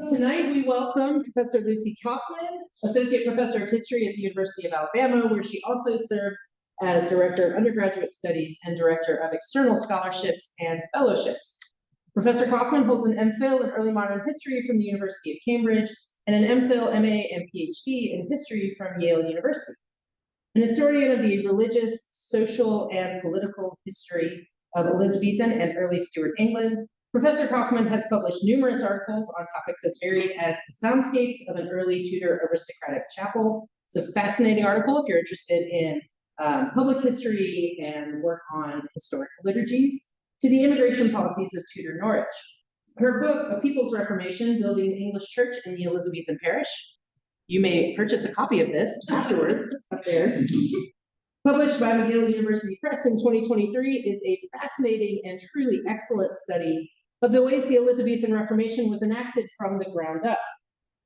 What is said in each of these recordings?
Tonight we welcome Professor Lucy Kaufman, Associate Professor of History at the University of Alabama, where she also serves as Director of Undergraduate Studies and Director of External Scholarships and Fellowships. Professor Kaufman holds an MPhil in Early Modern History from the University of Cambridge and an MPhil, MA, and PhD in History from Yale University. An historian of the religious, social, and political history of Elizabethan and early Stuart England, Professor Kaufman has published numerous articles on topics as varied as the soundscapes of an early Tudor aristocratic chapel. It's a fascinating article if you're interested in public history and work on historic liturgies, to the immigration policies of Tudor Norwich. Her book, A People's Reformation, Building the English Church in the Elizabethan Parish. You may purchase a copy of this afterwards, up there. Published by McGill University Press in 2023, is a fascinating and truly excellent study of the ways the Elizabethan Reformation was enacted from the ground up.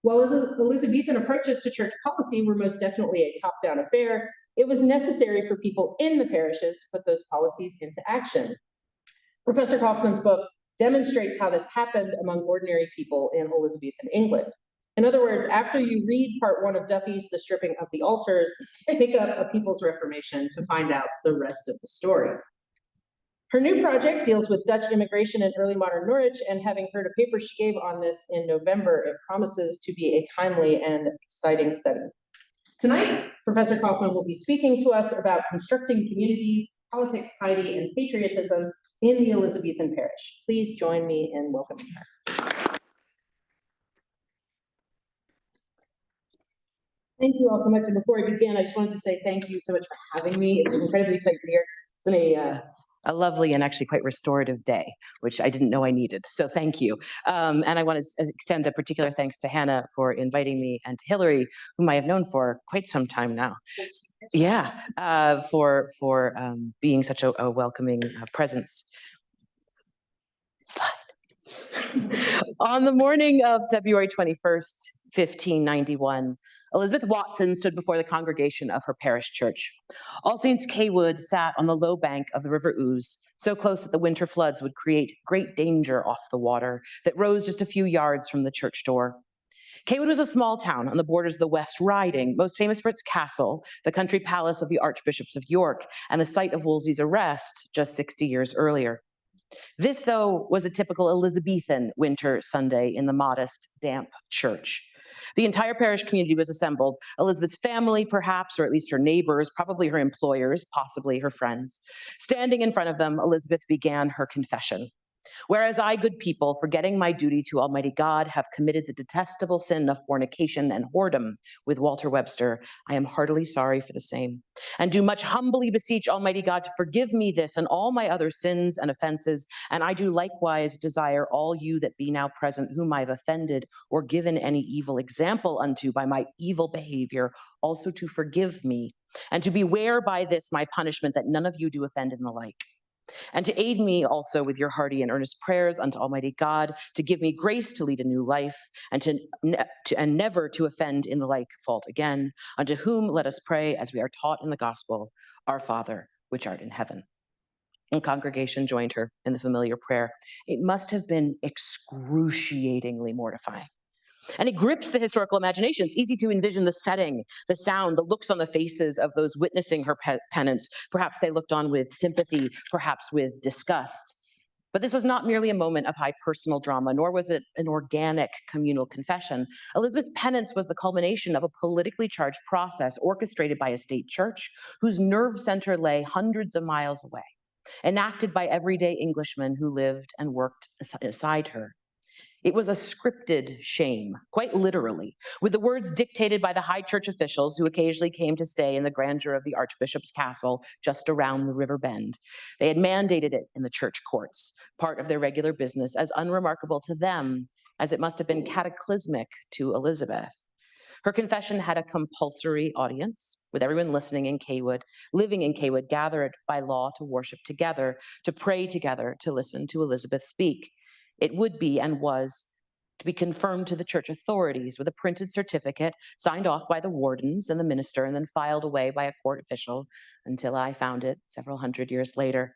While Elizabethan approaches to church policy were most definitely a top-down affair, it was necessary for people in the parishes to put those policies into action. Professor Kaufman's book demonstrates how this happened among ordinary people in Elizabethan England. In other words, after you read part one of Duffy's The Stripping of the Altars, pick up A People's Reformation to find out the rest of the story. Her new project deals with Dutch immigration in early modern Norwich, and having heard a paper she gave on this in November, it promises to be a timely and exciting study. Tonight, Professor Kaufman will be speaking to us about constructing communities, politics, piety, and patriotism in the Elizabethan parish. Please join me in welcoming her. Thank you all so much. And before I begin, I just wanted to say thank you so much for having me. It's incredibly exciting to be here. It's been a lovely and actually quite restorative day, which I didn't know I needed. So thank you. And I want to extend a particular thanks to Hannah for inviting me, and to Hillary, whom I have known for quite some time now. Yeah, for being such a welcoming presence. Slide. On the morning of February 21st, 1591, Elizabeth Watson stood before the congregation of her parish church. All Saints Cawood sat on the low bank of the River Ouse, so close that the winter floods would create great danger off the water that rose just a few yards from the church door. Cawood was a small town on the borders of the West Riding, most famous for its castle, the country palace of the Archbishops of York, and the site of Wolsey's arrest just 60 years earlier. This, though, was a typical Elizabethan winter Sunday in the modest, damp church. The entire parish community was assembled, Elizabeth's family, perhaps, or at least her neighbors, probably her employers, possibly her friends. Standing in front of them, Elizabeth began her confession. Whereas I, good people, forgetting my duty to Almighty God, have committed the detestable sin of fornication and whoredom with Walter Webster, I am heartily sorry for the same, and do much humbly beseech Almighty God to forgive me this and all my other sins and offenses, and I do likewise desire all you that be now present, whom I have offended or given any evil example unto by my evil behavior, also to forgive me, and to beware by this my punishment, that none of you do offend in the like. And to aid me also with your hearty and earnest prayers unto Almighty God, to give me grace to lead a new life, and and never to offend in the like fault again, unto whom let us pray as we are taught in the gospel, Our Father, which art in heaven. And congregation joined her in the familiar prayer. It must have been excruciatingly mortifying. And it grips the historical imagination. It's easy to envision the setting, the sound, the looks on the faces of those witnessing her penance. Perhaps they looked on with sympathy, perhaps with disgust. But this was not merely a moment of high personal drama, nor was it an organic communal confession. Elizabeth's penance was the culmination of a politically charged process orchestrated by a state church whose nerve center lay hundreds of miles away, enacted by everyday Englishmen who lived and worked aside her. It was a scripted shame, quite literally, with the words dictated by the high church officials who occasionally came to stay in the grandeur of the Archbishop's castle just around the river bend. They had mandated it in the church courts, part of their regular business, as unremarkable to them as it must have been cataclysmic to Elizabeth. Her confession had a compulsory audience, with everyone listening in Cawood, living in Cawood, gathered by law to worship together, to pray together, to listen to Elizabeth speak. It would be and was to be confirmed to the church authorities with a printed certificate signed off by the wardens and the minister, and then filed away by a court official until I found it several hundred years later.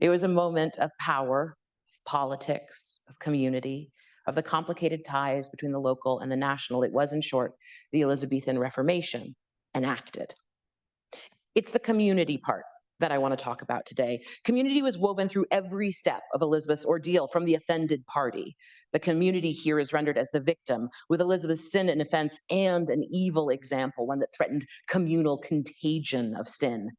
It was a moment of power, of politics, of community, of the complicated ties between the local and the national. It was, in short, the Elizabethan Reformation enacted. It's the community part that I want to talk about today. Community was woven through every step of Elizabeth's ordeal from the offended party. The community here is rendered as the victim, with Elizabeth's sin and offense and an evil example, one that threatened communal contagion of sin.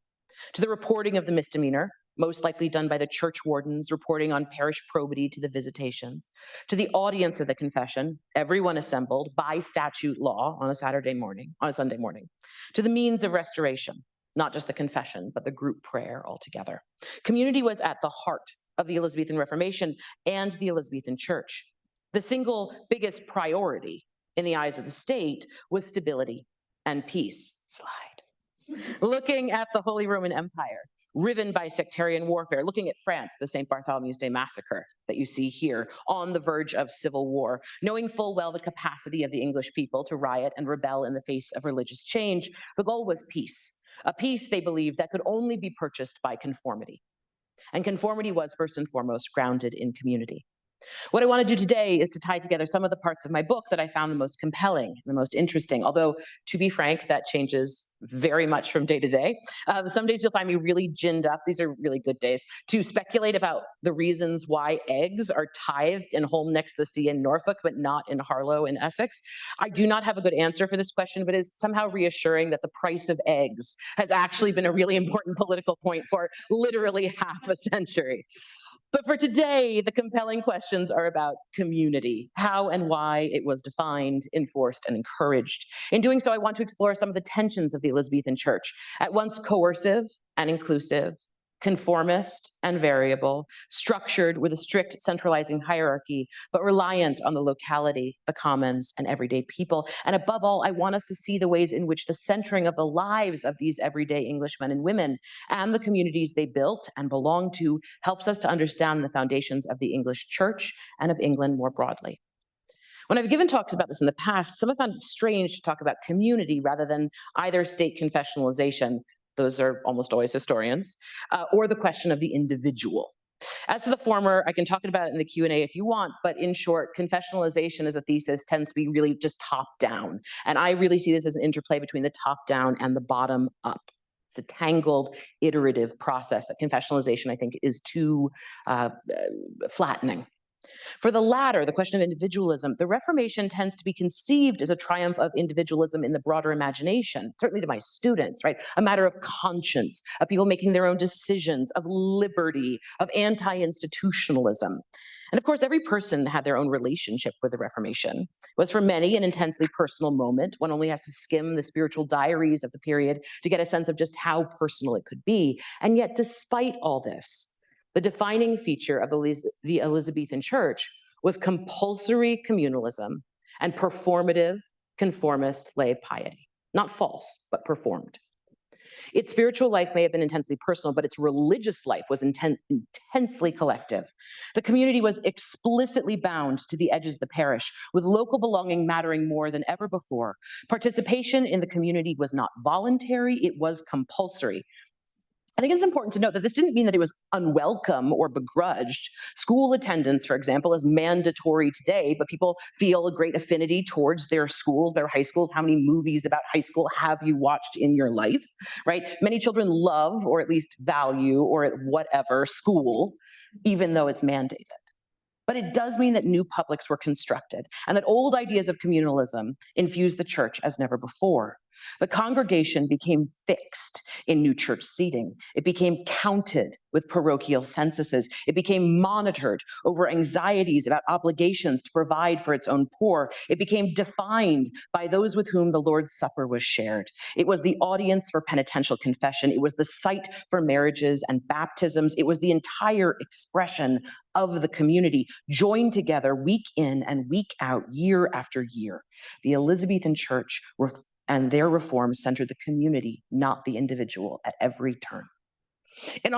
To the reporting of the misdemeanor, most likely done by the church wardens reporting on parish probity to the visitations, to the audience of the confession, everyone assembled by statute law on a Sunday morning, to the means of restoration, not just the confession, but the group prayer altogether. Community was at the heart of the Elizabethan Reformation and the Elizabethan Church. The single biggest priority in the eyes of the state was stability and peace. Slide. Looking at the Holy Roman Empire, riven by sectarian warfare, looking at France, the St. Bartholomew's Day massacre that you see here, on the verge of civil war, knowing full well the capacity of the English people to riot and rebel in the face of religious change, the goal was peace. A peace, they believed, that could only be purchased by conformity. And conformity was, first and foremost, grounded in community. What I want to do today is to tie together some of the parts of my book that I found the most compelling, the most interesting, although, to be frank, that changes very much from day to day. Some days you'll find me really ginned up, these are really good days, to speculate about the reasons why eggs are tithed in Home Next to the Sea in Norfolk, but not in Harlow in Essex. I do not have a good answer for this question, but it's somehow reassuring that the price of eggs has actually been a really important political point for literally half a century. But for today, the compelling questions are about community, how and why it was defined, enforced, and encouraged. In doing so, I want to explore some of the tensions of the Elizabethan Church, at once coercive and inclusive, conformist and variable, structured with a strict centralizing hierarchy, but reliant on the locality, the commons, and everyday people. And above all, I want us to see the ways in which the centering of the lives of these everyday Englishmen and women and the communities they built and belonged to helps us to understand the foundations of the English Church and of England more broadly. When I've given talks about this in the past, some have found it strange to talk about community rather than either state confessionalization, those are almost always historians, or the question of the individual. As to the former, I can talk about it in the Q&A if you want, but in short, confessionalization as a thesis tends to be really just top down. And I really see this as an interplay between the top down and the bottom up. It's a tangled, iterative process that confessionalization, I think, is too flattening. For the latter, the question of individualism, the Reformation tends to be conceived as a triumph of individualism in the broader imagination, certainly to my students, right? A matter of conscience, of people making their own decisions, of liberty, of anti-institutionalism. And of course, every person had their own relationship with the Reformation. It was for many an intensely personal moment. One only has to skim the spiritual diaries of the period to get a sense of just how personal it could be. And yet, despite all this, the defining feature of the Elizabethan Church was compulsory communalism and performative conformist lay piety. Not false, but performed. Its spiritual life may have been intensely personal, but its religious life was intensely collective. The community was explicitly bound to the edges of the parish, with local belonging mattering more than ever before. Participation in the community was not voluntary, it was compulsory. I think it's important to note that this didn't mean that it was unwelcome or begrudged. School attendance, for example, is mandatory today, but people feel a great affinity towards their schools, their high schools. How many movies about high school have you watched in your life, right? Many children love, or at least value, or whatever, school, even though it's mandated. But it does mean that new publics were constructed and that old ideas of communalism infused the church as never before. The congregation became fixed in new church seating. It became counted with parochial censuses. It became monitored over anxieties about obligations to provide for its own poor. It became defined by those with whom the Lord's Supper was shared. It was the audience for penitential confession. It was the site for marriages and baptisms. It was the entire expression of the community, joined together week in and week out, year after year. The Elizabethan Church and their reforms centered the community, not the individual, at every turn. In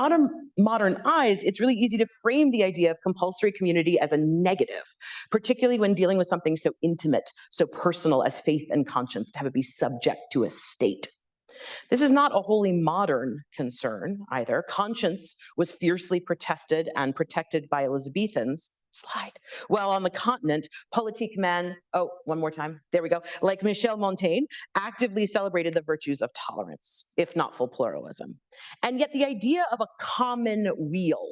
modern eyes, it's really easy to frame the idea of compulsory community as a negative, particularly when dealing with something so intimate, so personal as faith and conscience, to have it be subject to a state. This is not a wholly modern concern either. Conscience was fiercely protested and protected by Elizabethans Slide. While on the continent, politique men, oh, one more time, there we go, like Michel Montaigne, actively celebrated the virtues of tolerance, if not full pluralism. And yet the idea of a common weal,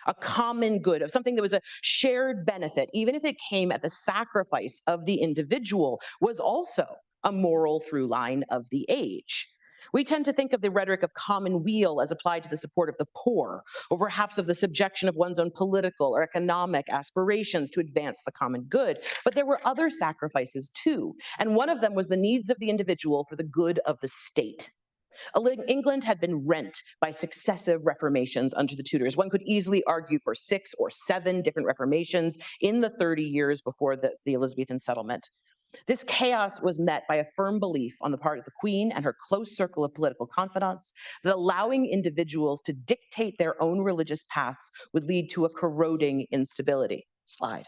a common good, of something that was a shared benefit, even if it came at the sacrifice of the individual, was also a moral through line of the age. We tend to think of the rhetoric of common weal as applied to the support of the poor, or perhaps of the subjection of one's own political or economic aspirations to advance the common good. But there were other sacrifices too, and one of them was the needs of the individual for the good of the state. England had been rent by successive reformations under the Tudors. One could easily argue for 6 or 7 different reformations in the 30 years before the Elizabethan settlement. This chaos was met by a firm belief on the part of the Queen and her close circle of political confidants that allowing individuals to dictate their own religious paths would lead to a corroding instability. Slide.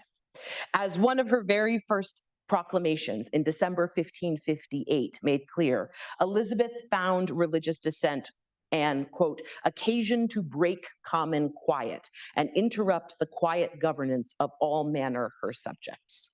As one of her very first proclamations in December 1558 made clear, Elizabeth found religious dissent and, quote, occasion to break common quiet and interrupt the quiet governance of all manner her subjects.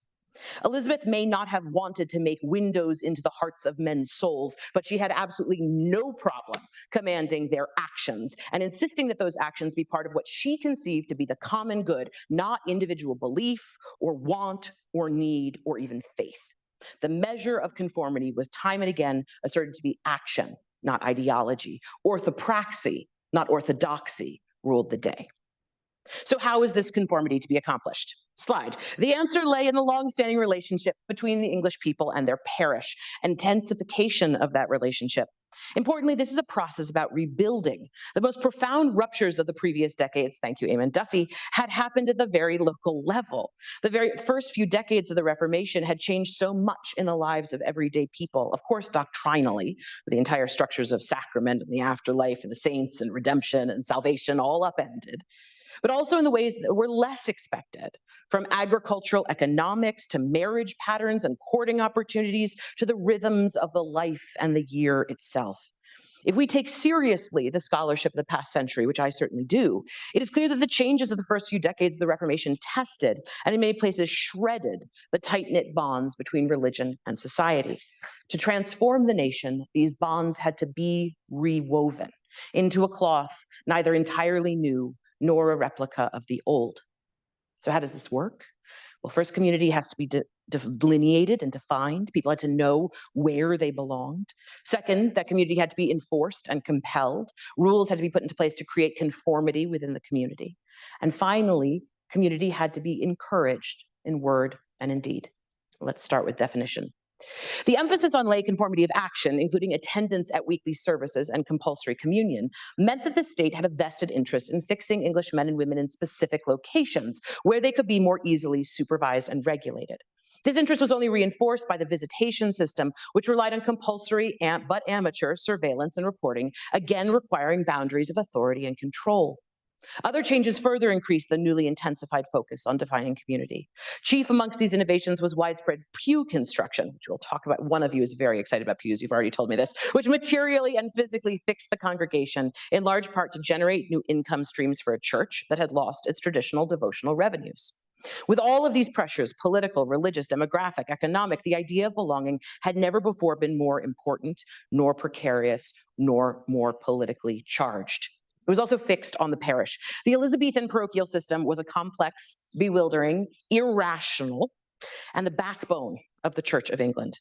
Elizabeth may not have wanted to make windows into the hearts of men's souls, but she had absolutely no problem commanding their actions and insisting that those actions be part of what she conceived to be the common good, not individual belief or want or need or even faith. The measure of conformity was time and again asserted to be action, not ideology. Orthopraxy, not orthodoxy, ruled the day. So how is this conformity to be accomplished? Slide. The answer lay in the long-standing relationship between the English people and their parish, intensification of that relationship. Importantly, this is a process about rebuilding. The most profound ruptures of the previous decades, thank you, Eamon Duffy, had happened at the very local level. The very first few decades of the Reformation had changed so much in the lives of everyday people, of course, doctrinally, with the entire structures of sacrament and the afterlife and the saints and redemption and salvation all upended, but also in the ways that were less expected, from agricultural economics to marriage patterns and courting opportunities to the rhythms of the life and the year itself. If we take seriously the scholarship of the past century, which I certainly do, it is clear that the changes of the first few decades of the Reformation tested and in many places shredded the tight-knit bonds between religion and society. To transform the nation, these bonds had to be rewoven into a cloth neither entirely new nor a replica of the old. So how does this work? Well, first, community has to be delineated and defined. People had to know where they belonged. Second, that community had to be enforced and compelled. Rules had to be put into place to create conformity within the community. And finally, community had to be encouraged in word and in deed. Let's start with definition. The emphasis on lay conformity of action, including attendance at weekly services and compulsory communion, meant that the state had a vested interest in fixing English men and women in specific locations where they could be more easily supervised and regulated. This interest was only reinforced by the visitation system, which relied on compulsory but amateur surveillance and reporting, again requiring boundaries of authority and control. Other changes further increased the newly intensified focus on defining community. Chief amongst these innovations was widespread pew construction, which we'll talk about. One of you is very excited about pews, you've already told me this, which materially and physically fixed the congregation, in large part to generate new income streams for a church that had lost its traditional devotional revenues. With all of these pressures, political, religious, demographic, economic, the idea of belonging had never before been more important, nor precarious, nor more politically charged. It was also fixed on the parish. The Elizabethan parochial system was a complex, bewildering, irrational, and the backbone of the Church of England.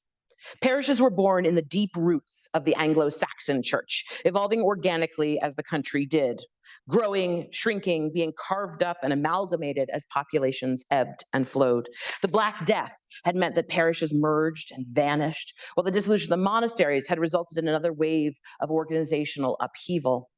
Parishes were born in the deep roots of the Anglo-Saxon church, evolving organically as the country did, growing, shrinking, being carved up and amalgamated as populations ebbed and flowed. The Black Death had meant that parishes merged and vanished, while the dissolution of the monasteries had resulted in another wave of organizational upheaval.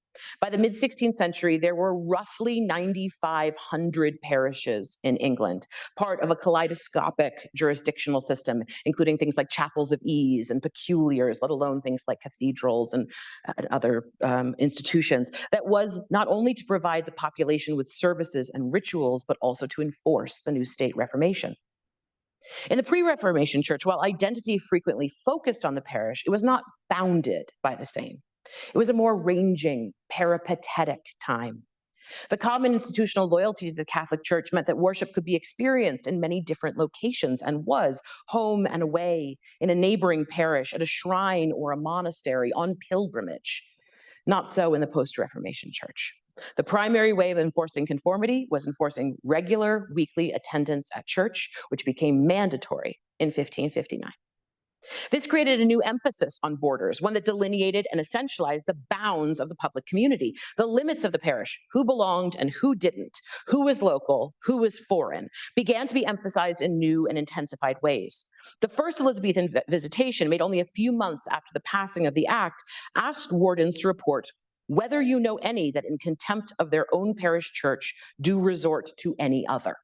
By the mid-16th century, there were roughly 9,500 parishes in England, part of a kaleidoscopic jurisdictional system, including things like chapels of ease and peculiars, let alone things like cathedrals and other institutions, that was not only to provide the population with services and rituals, but also to enforce the new state reformation. In the pre-Reformation church, while identity frequently focused on the parish, it was not bounded by the same. It was a more ranging, peripatetic time. The common institutional loyalty to the Catholic Church meant that worship could be experienced in many different locations and was home and away, in a neighboring parish, at a shrine or a monastery, on pilgrimage. Not so in the post-Reformation Church. The primary way of enforcing conformity was enforcing regular weekly attendance at church, which became mandatory in 1559. This created a new emphasis on borders, one that delineated and essentialized the bounds of the public community, the limits of the parish, who belonged and who didn't, who was local, who was foreign, began to be emphasized in new and intensified ways. The first Elizabethan visitation, made only a few months after the passing of the Act, asked wardens to report whether you know any that in contempt of their own parish church do resort to any other.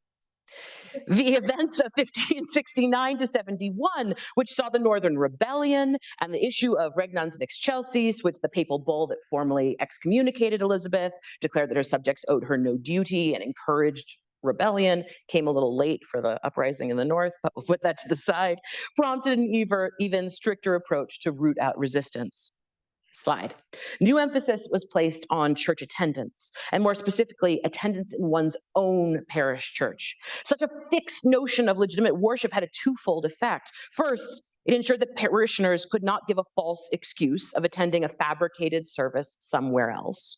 The events of 1569 to 71, which saw the Northern Rebellion and the issue of regnans in excelsis, which the papal bull that formally excommunicated Elizabeth, declared that her subjects owed her no duty and encouraged rebellion, came a little late for the uprising in the north, but we'll put that to the side, prompted an even stricter approach to root out resistance. Slide. New emphasis was placed on church attendance, and more specifically, attendance in one's own parish church. Such a fixed notion of legitimate worship had a twofold effect. First, it ensured that parishioners could not give a false excuse of attending a fabricated service somewhere else.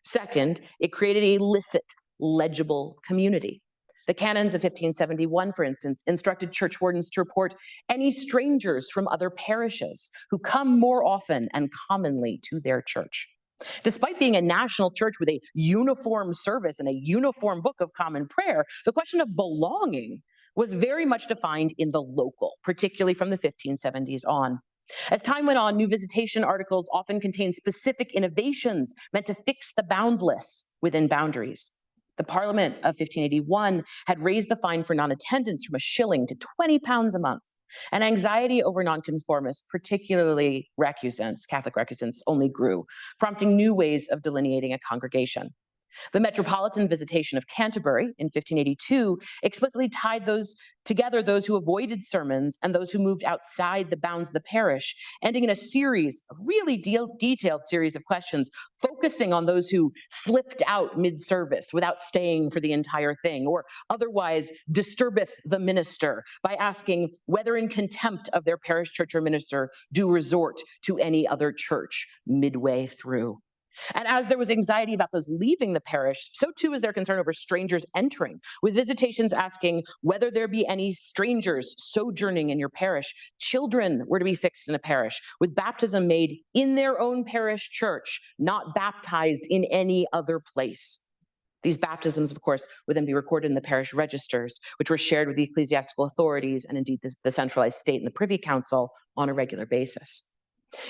Second, it created a licit, legible community. The canons of 1571, for instance, instructed church wardens to report any strangers from other parishes who come more often and commonly to their church. Despite being a national church with a uniform service and a uniform book of common prayer, the question of belonging was very much defined in the local, particularly from the 1570s on. As time went on, new visitation articles often contained specific innovations meant to fix the boundless within boundaries. The Parliament of 1581 had raised the fine for non-attendance from £1 to £20 a month, and anxiety over nonconformists, particularly recusants, Catholic recusants, only grew, prompting new ways of delineating a congregation. The Metropolitan Visitation of Canterbury in 1582 explicitly tied together those who avoided sermons and those who moved outside the bounds of the parish, ending in a series, a really detailed series of questions, focusing on those who slipped out mid-service without staying for the entire thing, or otherwise disturbeth the minister, by asking whether in contempt of their parish church or minister do resort to any other church midway through. And as there was anxiety about those leaving the parish, so too is there concern over strangers entering, with visitations asking whether there be any strangers sojourning in your parish. Children were to be fixed in a parish, with baptism made in their own parish church, not baptized in any other place. These baptisms, of course, would then be recorded in the parish registers, which were shared with the ecclesiastical authorities and indeed the centralized state and the Privy Council on a regular basis.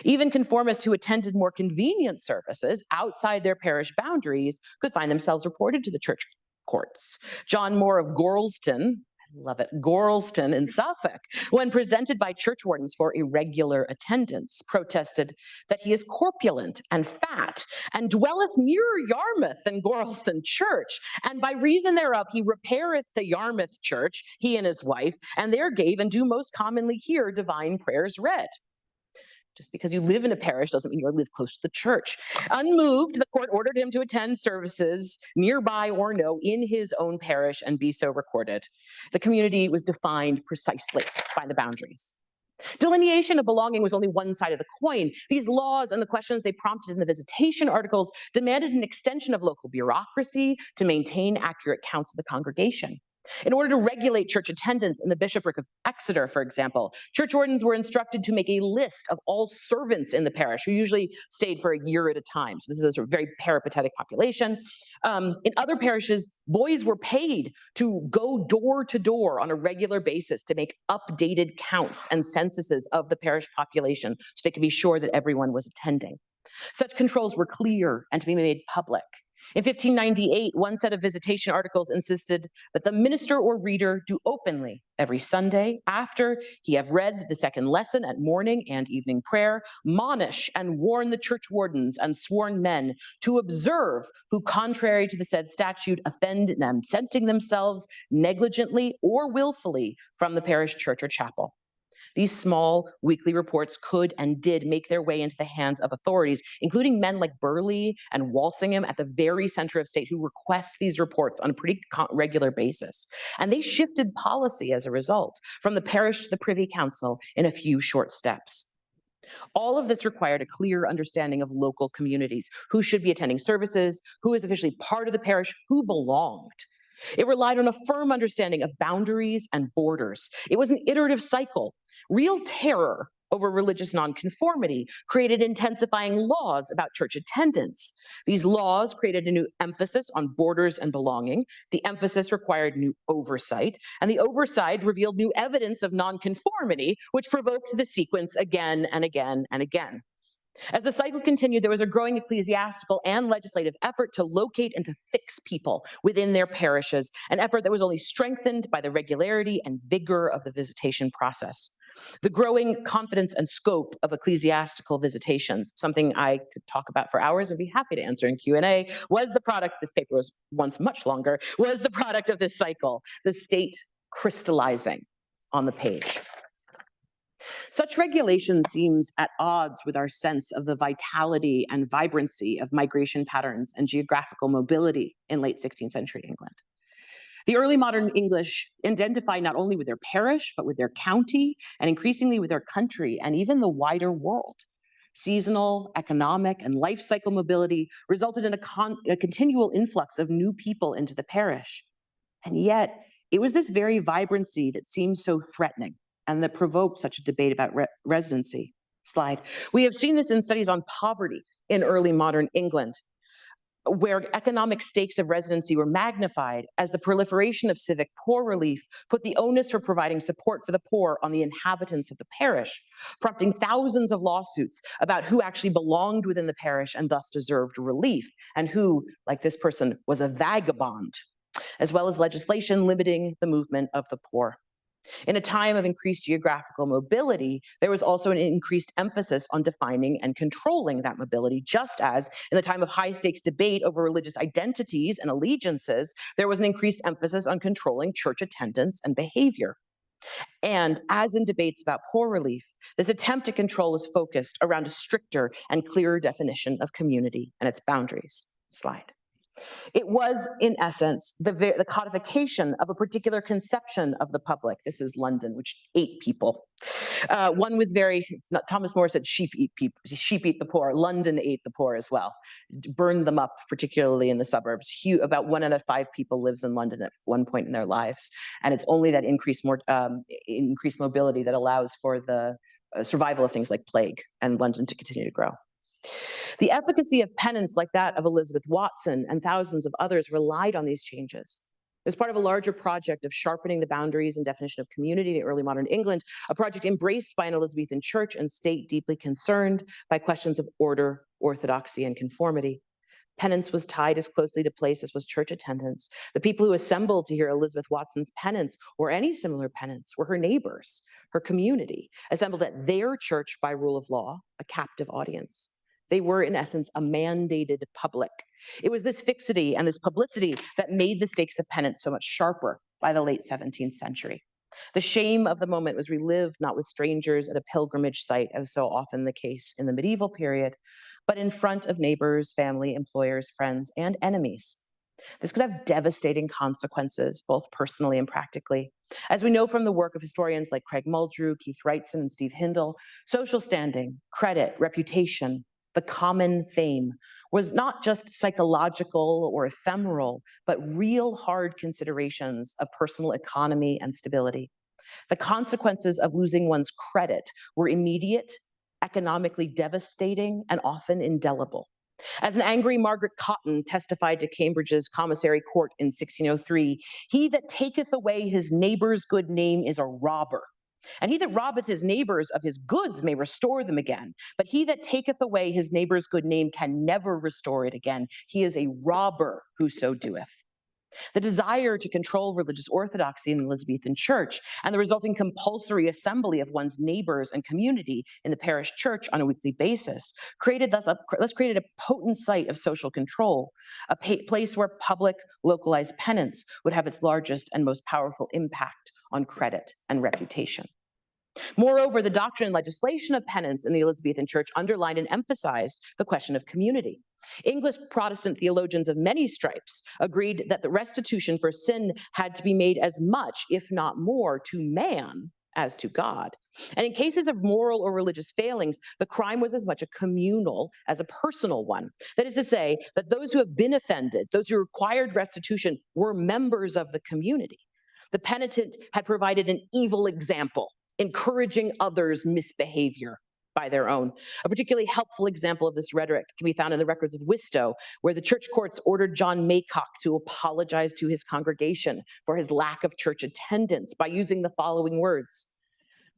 Even conformists who attended more convenient services outside their parish boundaries could find themselves reported to the church courts. John Moore of Gorleston, I love it, Gorleston in Suffolk, when presented by church wardens for irregular attendance, protested that he is corpulent and fat and dwelleth nearer Yarmouth than Gorleston church, and by reason thereof he repaireth the Yarmouth church, he and his wife, and there gave and do most commonly hear divine prayers read. Just because you live in a parish doesn't mean you live close to the church. Unmoved, the court ordered him to attend services nearby or no in his own parish and be so recorded. The community was defined precisely by the boundaries. Delineation of belonging was only one side of the coin. These laws and the questions they prompted in the visitation articles demanded an extension of local bureaucracy to maintain accurate counts of the congregation. In order to regulate church attendance in the bishopric of Exeter, for example, church wardens were instructed to make a list of all servants in the parish, who usually stayed for a year at a time. So this is a very peripatetic population. In other parishes, boys were paid to go door to door on a regular basis to make updated counts and censuses of the parish population so they could be sure that everyone was attending. Such controls were clear and to be made public. In 1598, one set of visitation articles insisted that the minister or reader do openly every Sunday, after he have read the second lesson at morning and evening prayer, monish and warn the church wardens and sworn men to observe who, contrary to the said statute, offend in absenting themselves negligently or willfully from the parish church or chapel. These small weekly reports could and did make their way into the hands of authorities, including men like Burleigh and Walsingham at the very center of state who request these reports on a pretty regular basis. And they shifted policy as a result, from the parish to the Privy Council in a few short steps. All of this required a clear understanding of local communities, who should be attending services, who is officially part of the parish, who belonged. It relied on a firm understanding of boundaries and borders. It was an iterative cycle. Real terror over religious nonconformity created intensifying laws about church attendance. These laws created a new emphasis on borders and belonging. The emphasis required new oversight, and the oversight revealed new evidence of nonconformity, which provoked the sequence again and again and again. As the cycle continued, there was a growing ecclesiastical and legislative effort to locate and to fix people within their parishes, an effort that was only strengthened by the regularity and vigor of the visitation process. The growing confidence and scope of ecclesiastical visitations, something I could talk about for hours and be happy to answer in Q&A, was the product, this paper was once much longer, was the product of this cycle, the state crystallizing on the page. Such regulation seems at odds with our sense of the vitality and vibrancy of migration patterns and geographical mobility in late 16th century England. The early modern English identify not only with their parish, but with their county, and increasingly with their country, and even the wider world. Seasonal, economic, and life cycle mobility resulted in a continual influx of new people into the parish. And yet, it was this very vibrancy that seemed so threatening and that provoked such a debate about residency. Slide. We have seen this in studies on poverty in early modern England, where economic stakes of residency were magnified as the proliferation of civic poor relief put the onus for providing support for the poor on the inhabitants of the parish, prompting thousands of lawsuits about who actually belonged within the parish and thus deserved relief, and who, like this person, was a vagabond, as well as legislation limiting the movement of the poor. In a time of increased geographical mobility, there was also an increased emphasis on defining and controlling that mobility, just as in the time of high-stakes debate over religious identities and allegiances, there was an increased emphasis on controlling church attendance and behavior. And as in debates about poor relief, this attempt at control was focused around a stricter and clearer definition of community and its boundaries. Slide. It was, in essence, the codification of a particular conception of the public. This is London, which ate people. One with Thomas More said sheep eat the poor. London ate the poor as well, burned them up, particularly in the suburbs. About 1 out of 5 people lives in London at one point in their lives. And it's only that increased mobility that allows for the survival of things like plague and London to continue to grow. The efficacy of penance like that of Elizabeth Watson and thousands of others relied on these changes. As part of a larger project of sharpening the boundaries and definition of community in early modern England, a project embraced by an Elizabethan church and state deeply concerned by questions of order, orthodoxy, and conformity. Penance was tied as closely to place as was church attendance. The people who assembled to hear Elizabeth Watson's penance or any similar penance were her neighbors, her community, assembled at their church by rule of law, a captive audience. They were, in essence, a mandated public. It was this fixity and this publicity that made the stakes of penance so much sharper by the late 17th century. The shame of the moment was relived not with strangers at a pilgrimage site, as so often the case in the medieval period, but in front of neighbors, family, employers, friends, and enemies. This could have devastating consequences, both personally and practically. As we know from the work of historians like Craig Muldrew, Keith Wrightson, and Steve Hindle, social standing, credit, reputation, the common fame was not just psychological or ephemeral, but real hard considerations of personal economy and stability. The consequences of losing one's credit were immediate, economically devastating, and often indelible. As an angry Margaret Cotton testified to Cambridge's Commissary Court in 1603, "He that taketh away his neighbor's good name is a robber. And he that robbeth his neighbors of his goods may restore them again. But he that taketh away his neighbor's good name can never restore it again. He is a robber who so doeth." The desire to control religious orthodoxy in the Elizabethan church and the resulting compulsory assembly of one's neighbors and community in the parish church on a weekly basis created a potent site of social control, a place where public localized penance would have its largest and most powerful impact on credit and reputation. Moreover, the doctrine and legislation of penance in the Elizabethan Church underlined and emphasized the question of community. English Protestant theologians of many stripes agreed that the restitution for sin had to be made as much, if not more, to man as to God. And in cases of moral or religious failings, the crime was as much a communal as a personal one. That is to say, that those who have been offended, those who required restitution, were members of the community. The penitent had provided an evil example, encouraging others' misbehavior by their own. A particularly helpful example of this rhetoric can be found in the records of Wistow, where the church courts ordered John Maycock to apologize to his congregation for his lack of church attendance by using the following words: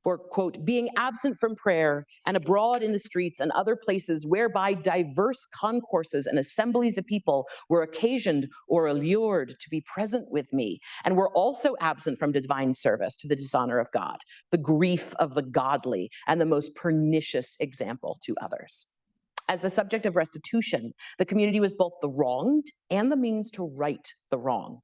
for, quote, being absent from prayer and abroad in the streets and other places whereby diverse concourses and assemblies of people were occasioned or allured to be present with me, and were also absent from divine service to the dishonor of God, the grief of the godly, and the most pernicious example to others. As the subject of restitution, the community was both the wronged and the means to right the wrong.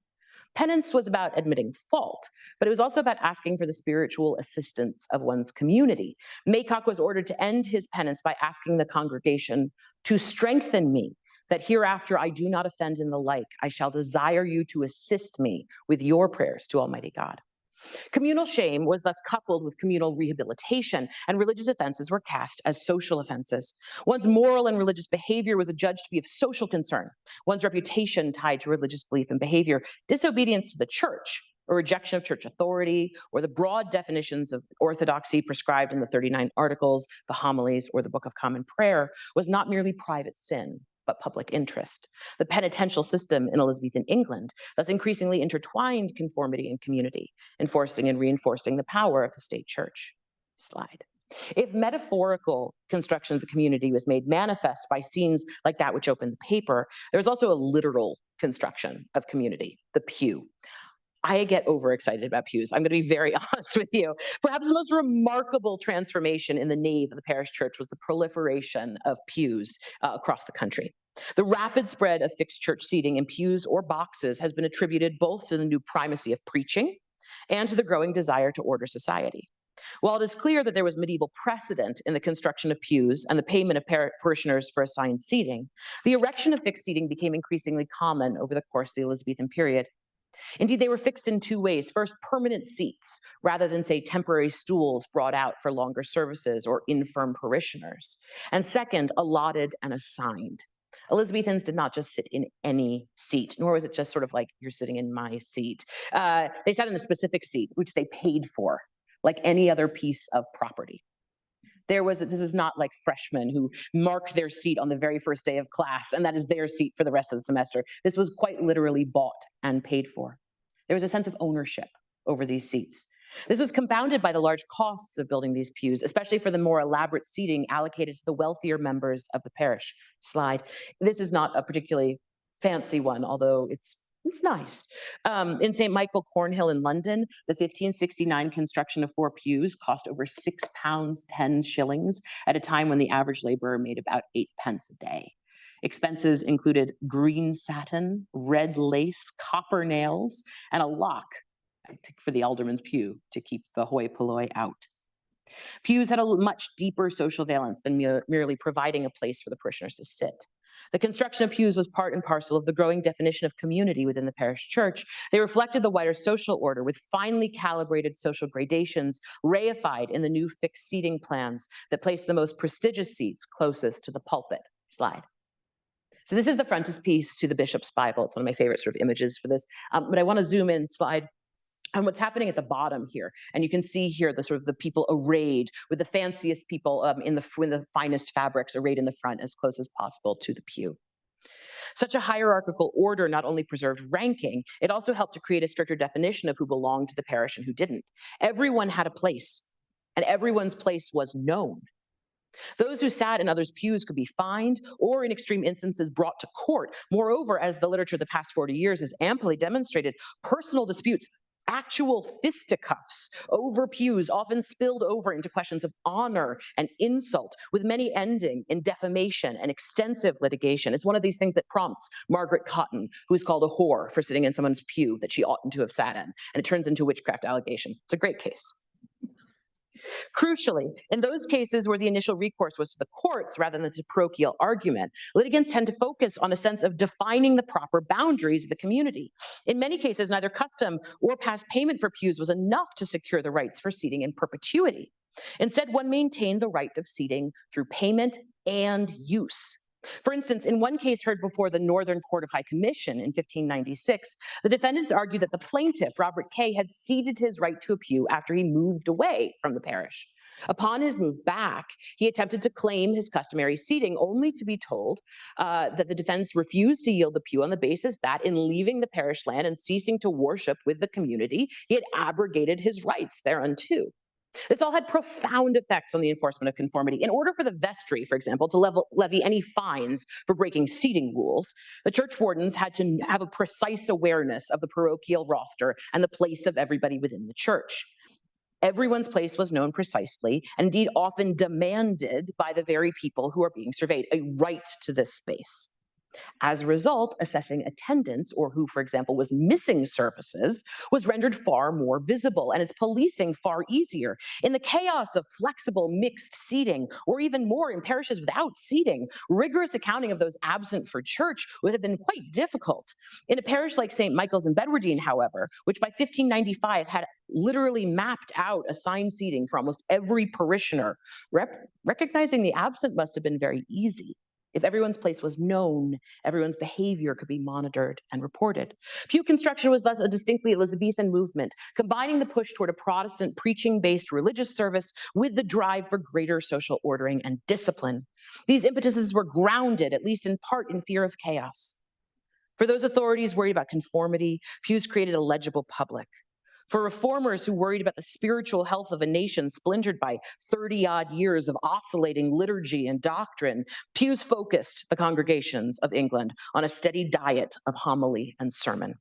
Penance was about admitting fault, but it was also about asking for the spiritual assistance of one's community. Maycock was ordered to end his penance by asking the congregation to strengthen me, that hereafter I do not offend in the like. I shall desire you to assist me with your prayers to Almighty God. Communal shame was thus coupled with communal rehabilitation, and religious offenses were cast as social offenses. One's moral and religious behavior was adjudged to be of social concern, one's reputation tied to religious belief and behavior. Disobedience to the church, or rejection of church authority, or the broad definitions of orthodoxy prescribed in the 39 Articles, the homilies, or the Book of Common Prayer, was not merely private sin, but public interest. The penitential system in Elizabethan England thus increasingly intertwined conformity and community, enforcing and reinforcing the power of the state church. Slide. If metaphorical construction of the community was made manifest by scenes like that which opened the paper, there was also a literal construction of community, the pew. I get overexcited about pews. I'm going to be very honest with you. Perhaps the most remarkable transformation in the nave of the parish church was the proliferation of pews across the country. The rapid spread of fixed church seating in pews or boxes has been attributed both to the new primacy of preaching and to the growing desire to order society. While it is clear that there was medieval precedent in the construction of pews and the payment of parishioners for assigned seating, the erection of fixed seating became increasingly common over the course of the Elizabethan period. Indeed, they were fixed in two ways. First, permanent seats, rather than, say, temporary stools brought out for longer services or infirm parishioners. And second, allotted and assigned. Elizabethans did not just sit in any seat, nor was it just sort of like, you're sitting in my seat. They sat in a specific seat, which they paid for, like any other piece of property. This is not like freshmen who mark their seat on the very first day of class, and that is their seat for the rest of the semester. This was quite literally bought and paid for. There was a sense of ownership over these seats. This was compounded by the large costs of building these pews, especially for the more elaborate seating allocated to the wealthier members of the parish. Slide. This is not a particularly fancy one, although it's nice. In St. Michael Cornhill in London, the 1569 construction of 4 pews cost over £6 10 at a time when the average laborer made about 8 pence a day. Expenses included green satin, red lace, copper nails, and a lock for the alderman's pew to keep the hoi polloi out. Pews had a much deeper social valence than merely providing a place for the parishioners to sit. The construction of pews was part and parcel of the growing definition of community within the parish church. They reflected the wider social order with finely calibrated social gradations reified in the new fixed seating plans that placed the most prestigious seats closest to the pulpit. Slide. So this is the frontispiece to the bishop's Bible. It's one of my favorite sort of images for this, but I want to zoom in, slide, on what's happening at the bottom here. And you can see here the sort of the people arrayed with the fanciest people in the finest fabrics arrayed in the front as close as possible to the pew. Such a hierarchical order not only preserved ranking, it also helped to create a stricter definition of who belonged to the parish and who didn't. Everyone had a place, and everyone's place was known. Those who sat in others' pews could be fined or, in extreme instances, brought to court. Moreover, as the literature of the past 40 years has amply demonstrated, personal disputes, actual fisticuffs over pews often spilled over into questions of honor and insult, with many ending in defamation and extensive litigation. It's one of these things that prompts Margaret Cotton, who is called a whore for sitting in someone's pew that she oughtn't to have sat in, and it turns into a witchcraft allegation. It's a great case. Crucially, in those cases where the initial recourse was to the courts rather than to parochial argument, litigants tend to focus on a sense of defining the proper boundaries of the community. In many cases, neither custom or past payment for pews was enough to secure the rights for seating in perpetuity. Instead, one maintained the right of seating through payment and use. For instance, in one case heard before the Northern Court of High Commission in 1596, the defendants argued that the plaintiff, Robert Kay, had ceded his right to a pew after he moved away from the parish. Upon his move back, he attempted to claim his customary seating, only to be told that the defense refused to yield the pew on the basis that in leaving the parish land and ceasing to worship with the community, he had abrogated his rights thereunto. This all had profound effects on the enforcement of conformity. In order for the vestry, for example, to levy any fines for breaking seating rules, the church wardens had to have a precise awareness of the parochial roster and the place of everybody within the church. Everyone's place was known precisely, and indeed often demanded by the very people who are being surveyed, a right to this space. As a result, assessing attendance, or who, for example, was missing services, was rendered far more visible, and its policing far easier. In the chaos of flexible mixed seating, or even more in parishes without seating, rigorous accounting of those absent for church would have been quite difficult. In a parish like St. Michael's in Bedwardine, however, which by 1595 had literally mapped out assigned seating for almost every parishioner, recognizing the absent must have been very easy. If everyone's place was known, everyone's behavior could be monitored and reported. Pew construction was thus a distinctly Elizabethan movement, combining the push toward a Protestant preaching-based religious service with the drive for greater social ordering and discipline. These impetuses were grounded, at least in part, in fear of chaos. For those authorities worried about conformity, pews created a legible public. For reformers who worried about the spiritual health of a nation splintered by 30-odd years of oscillating liturgy and doctrine, pews focused the congregations of England on a steady diet of homily and sermon.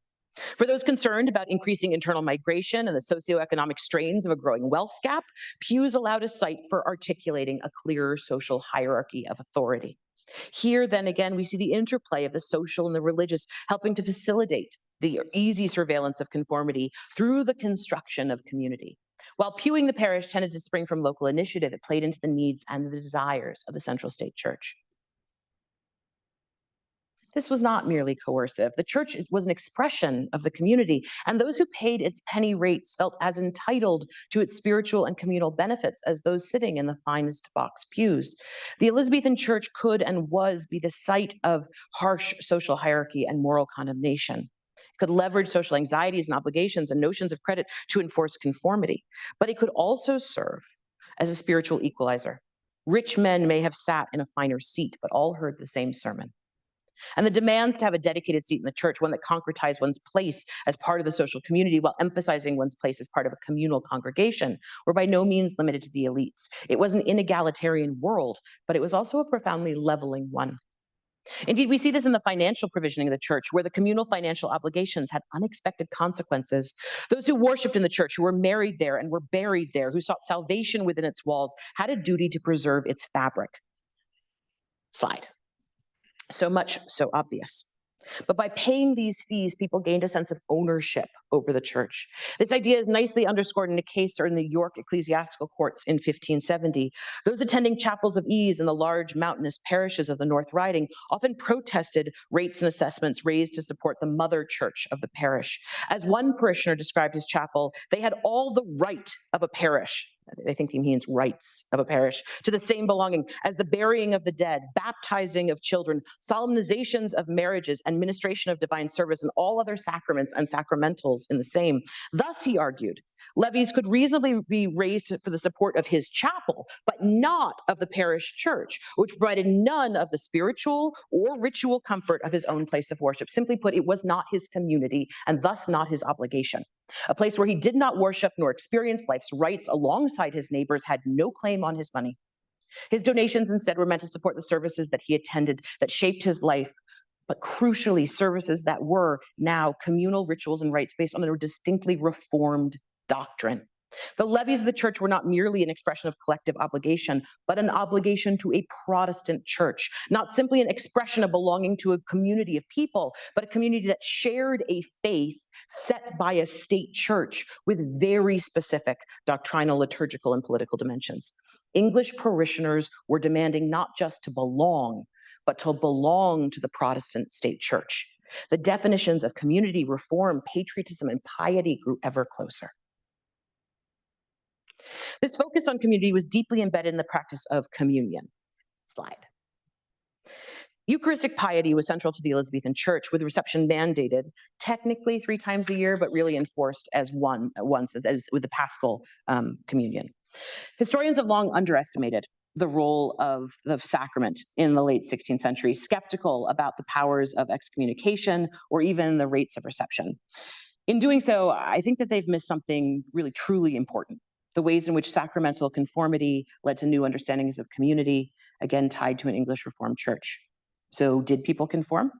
For those concerned about increasing internal migration and the socioeconomic strains of a growing wealth gap, pews allowed a site for articulating a clearer social hierarchy of authority. Here, then again, we see the interplay of the social and the religious helping to facilitate the easy surveillance of conformity through the construction of community. While pewing the parish tended to spring from local initiative, it played into the needs and the desires of the central state church. This was not merely coercive. The church was an expression of the community, and those who paid its penny rates felt as entitled to its spiritual and communal benefits as those sitting in the finest box pews. The Elizabethan church could and was be the site of harsh social hierarchy and moral condemnation. It could leverage social anxieties and obligations and notions of credit to enforce conformity, but it could also serve as a spiritual equalizer. Rich men may have sat in a finer seat, but all heard the same sermon. And the demands to have a dedicated seat in the church, one that concretized one's place as part of the social community while emphasizing one's place as part of a communal congregation, were by no means limited to the elites. It was an inegalitarian world, but it was also a profoundly leveling one. Indeed, we see this in the financial provisioning of the church, where the communal financial obligations had unexpected consequences. Those who worshiped in the church, who were married there and were buried there, who sought salvation within its walls, had a duty to preserve its fabric. Slide. So much so obvious. But by paying these fees, people gained a sense of ownership over the church. This idea is nicely underscored in a case in the York ecclesiastical courts in 1570. Those attending chapels of ease in the large mountainous parishes of the North Riding often protested rates and assessments raised to support the mother church of the parish. As one parishioner described his chapel, they had all the right of a parish. I think he means rights of a parish, to the same belonging as the burying of the dead, baptizing of children, solemnizations of marriages, and ministration of divine service, and all other sacraments and sacramentals in the same. Thus, he argued, levies could reasonably be raised for the support of his chapel, but not of the parish church, which provided none of the spiritual or ritual comfort of his own place of worship. Simply put, it was not his community, and thus not his obligation. A place where he did not worship nor experience life's rights alongside his neighbors had no claim on his money. His donations instead were meant to support the services that he attended that shaped his life, but crucially, services that were now communal rituals and rites based on a distinctly reformed doctrine. The levies of the church were not merely an expression of collective obligation, but an obligation to a Protestant church, not simply an expression of belonging to a community of people, but a community that shared a faith set by a state church with very specific doctrinal, liturgical, and political dimensions. English parishioners were demanding not just to belong, but to belong to the Protestant state church. The definitions of community, reform, patriotism, and piety grew ever closer. This focus on community was deeply embedded in the practice of communion. Slide. Eucharistic piety was central to the Elizabethan Church, with reception mandated technically 3 times a year, but really enforced as once with the Paschal communion. Historians have long underestimated the role of the sacrament in the late 16th century, skeptical about the powers of excommunication or even the rates of reception. In doing so, I think that they've missed something really truly important: the ways in which sacramental conformity led to new understandings of community, again tied to an English Reformed church. So did people conform?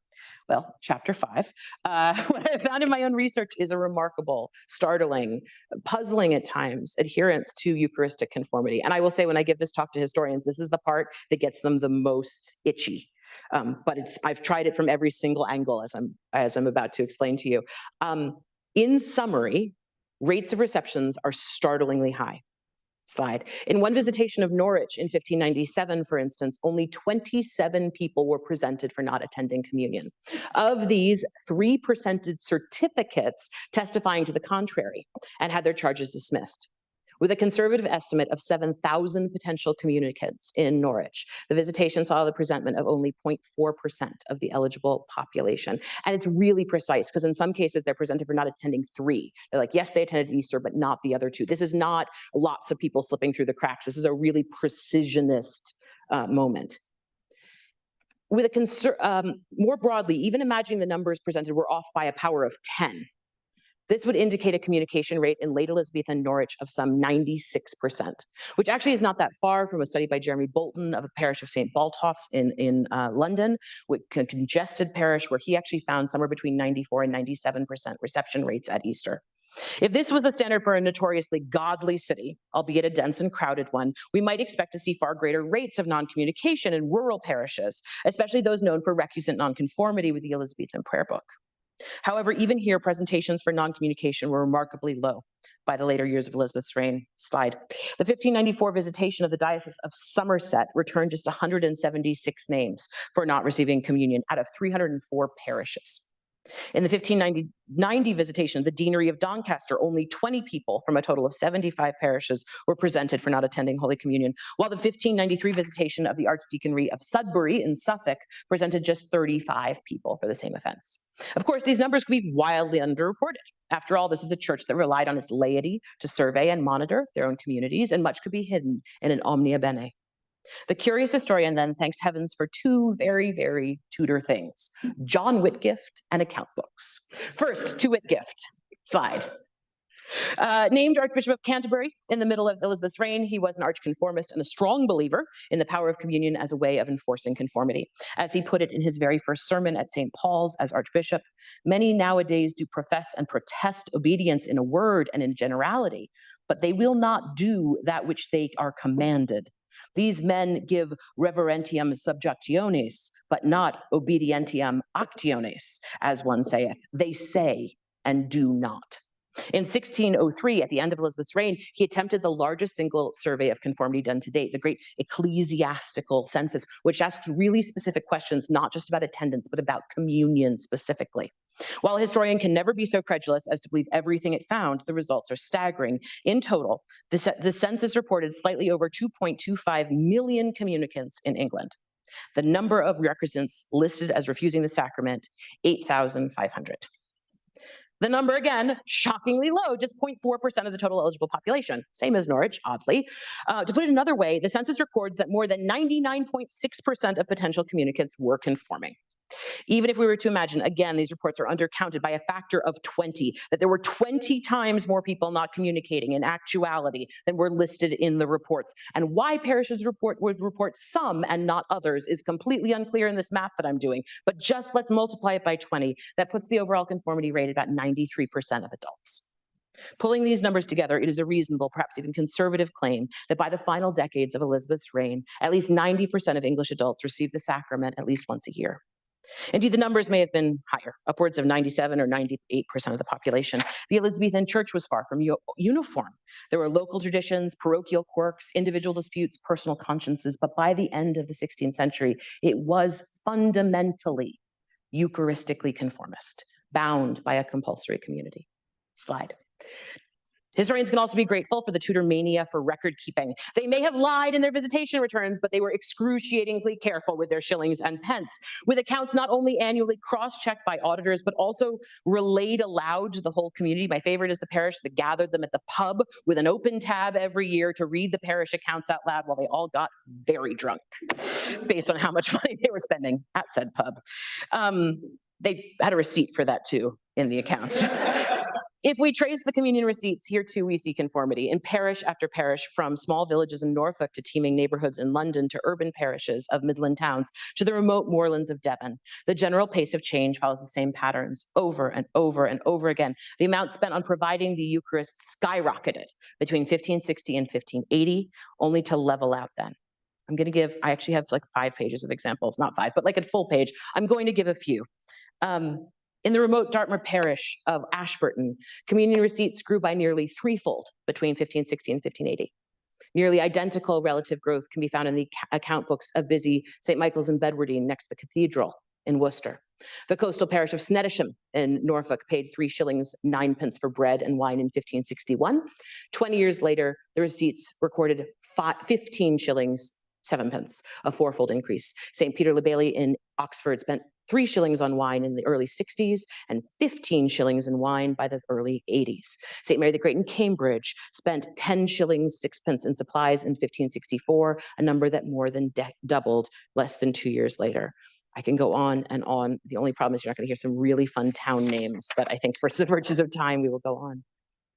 Well, chapter 5. What I found in my own research is a remarkable, startling, puzzling at times adherence to Eucharistic conformity. And I will say, when I give this talk to historians, this is the part that gets them the most itchy. But I've tried it from every single angle, as I'm about to explain to you. In summary, rates of receptions are startlingly high. Slide. In one visitation of Norwich in 1597, for instance, only 27 people were presented for not attending communion. Of these, 3 presented certificates testifying to the contrary and had their charges dismissed. With a conservative estimate of 7,000 potential communicants in Norwich, the visitation saw the presentment of only 0.4% of the eligible population. And it's really precise, because in some cases they're presented for not attending 3. They're like, yes, they attended Easter, but not the other 2. This is not lots of people slipping through the cracks. This is a really precisionist moment. With more broadly, even imagining the numbers presented were off by a power of 10, this would indicate a communication rate in late Elizabethan Norwich of some 96%, which actually is not that far from a study by Jeremy Bolton of a parish of St. Botolph's in London, with a congested parish, where he actually found somewhere between 94 and 97% reception rates at Easter. If this was the standard for a notoriously godly city, albeit a dense and crowded one, we might expect to see far greater rates of non-communication in rural parishes, especially those known for recusant nonconformity with the Elizabethan prayer book. However, even here, presentations for non-communication were remarkably low by the later years of Elizabeth's reign. Slide. The 1594 visitation of the Diocese of Somerset returned just 176 names for not receiving communion out of 304 parishes. In the 1590 visitation of the Deanery of Doncaster, only 20 people from a total of 75 parishes were presented for not attending Holy Communion, while the 1593 visitation of the Archdeaconry of Sudbury in Suffolk presented just 35 people for the same offense. Of course, these numbers could be wildly underreported. After all, this is a church that relied on its laity to survey and monitor their own communities, and much could be hidden in an omnia bene. The curious historian then thanks heavens for 2 very, very Tudor things: John Whitgift and account books. First, to Whitgift. Slide. Named Archbishop of Canterbury in the middle of Elizabeth's reign, he was an archconformist and a strong believer in the power of communion as a way of enforcing conformity. As he put it in his very first sermon at St. Paul's as Archbishop, many nowadays do profess and protest obedience in a word and in generality, but they will not do that which they are commanded. These men give reverentiam subjectionis, but not obedientiam actionis, as one saith. They say and do not. In 1603, at the end of Elizabeth's reign, he attempted the largest single survey of conformity done to date, the great ecclesiastical census, which asked really specific questions, not just about attendance, but about communion specifically. While a historian can never be so credulous as to believe everything it found, the results are staggering. In total, the census reported slightly over 2.25 million communicants in England. The number of recusants listed as refusing the sacrament, 8,500. The number, again, shockingly low, just 0.4% of the total eligible population, same as Norwich, oddly. To put it another way, the census records that more than 99.6% of potential communicants were conforming. Even if we were to imagine, again, these reports are undercounted by a factor of 20, that there were 20 times more people not communicating in actuality than were listed in the reports. And why parishes would report some and not others is completely unclear in this math that I'm doing, but just let's multiply it by 20. That puts the overall conformity rate at about 93% of adults. Pulling these numbers together, it is a reasonable, perhaps even conservative claim that by the final decades of Elizabeth's reign, at least 90% of English adults received the sacrament at least once a year. Indeed, the numbers may have been higher, upwards of 97 or 98% of the population. The Elizabethan church was far from uniform. There were local traditions, parochial quirks, individual disputes, personal consciences, but by the end of the 16th century, it was fundamentally Eucharistically conformist, bound by a compulsory community. Slide. Historians can also be grateful for the Tudor mania for record keeping. They may have lied in their visitation returns, but they were excruciatingly careful with their shillings and pence, with accounts not only annually cross-checked by auditors, but also relayed aloud to the whole community. My favorite is the parish that gathered them at the pub with an open tab every year to read the parish accounts out loud while they all got very drunk, based on how much money they were spending at said pub. They had a receipt for that too in the accounts. If we trace the communion receipts, here too we see conformity. In parish after parish, from small villages in Norfolk to teeming neighborhoods in London to urban parishes of Midland towns to the remote moorlands of Devon, the general pace of change follows the same patterns over and over and over again. The amount spent on providing the Eucharist skyrocketed between 1560 and 1580, only to level out then. I actually have like 5 pages of examples, not 5, but like a full page. I'm going to give a few. In the remote Dartmoor parish of Ashburton, communion receipts grew by nearly threefold between 1560 and 1580. Nearly identical relative growth can be found in the account books of busy St. Michael's in Bedwardine next to the cathedral in Worcester. The coastal parish of Snettisham in Norfolk paid 3 shillings 9 pence for bread and wine in 1561. 20 years later, the receipts recorded 15 shillings 7 pence, a 4-fold increase. St. Peter le Bailey in Oxford spent 3 shillings on wine in the early 60s and 15 shillings in wine by the early 80s. St. Mary the Great in Cambridge spent 10 shillings 6 pence in supplies in 1564, a number that more than doubled less than 2 years later. I can go on and on. The only problem is you're not going to hear some really fun town names, but I think for the virtues of time, we will go on.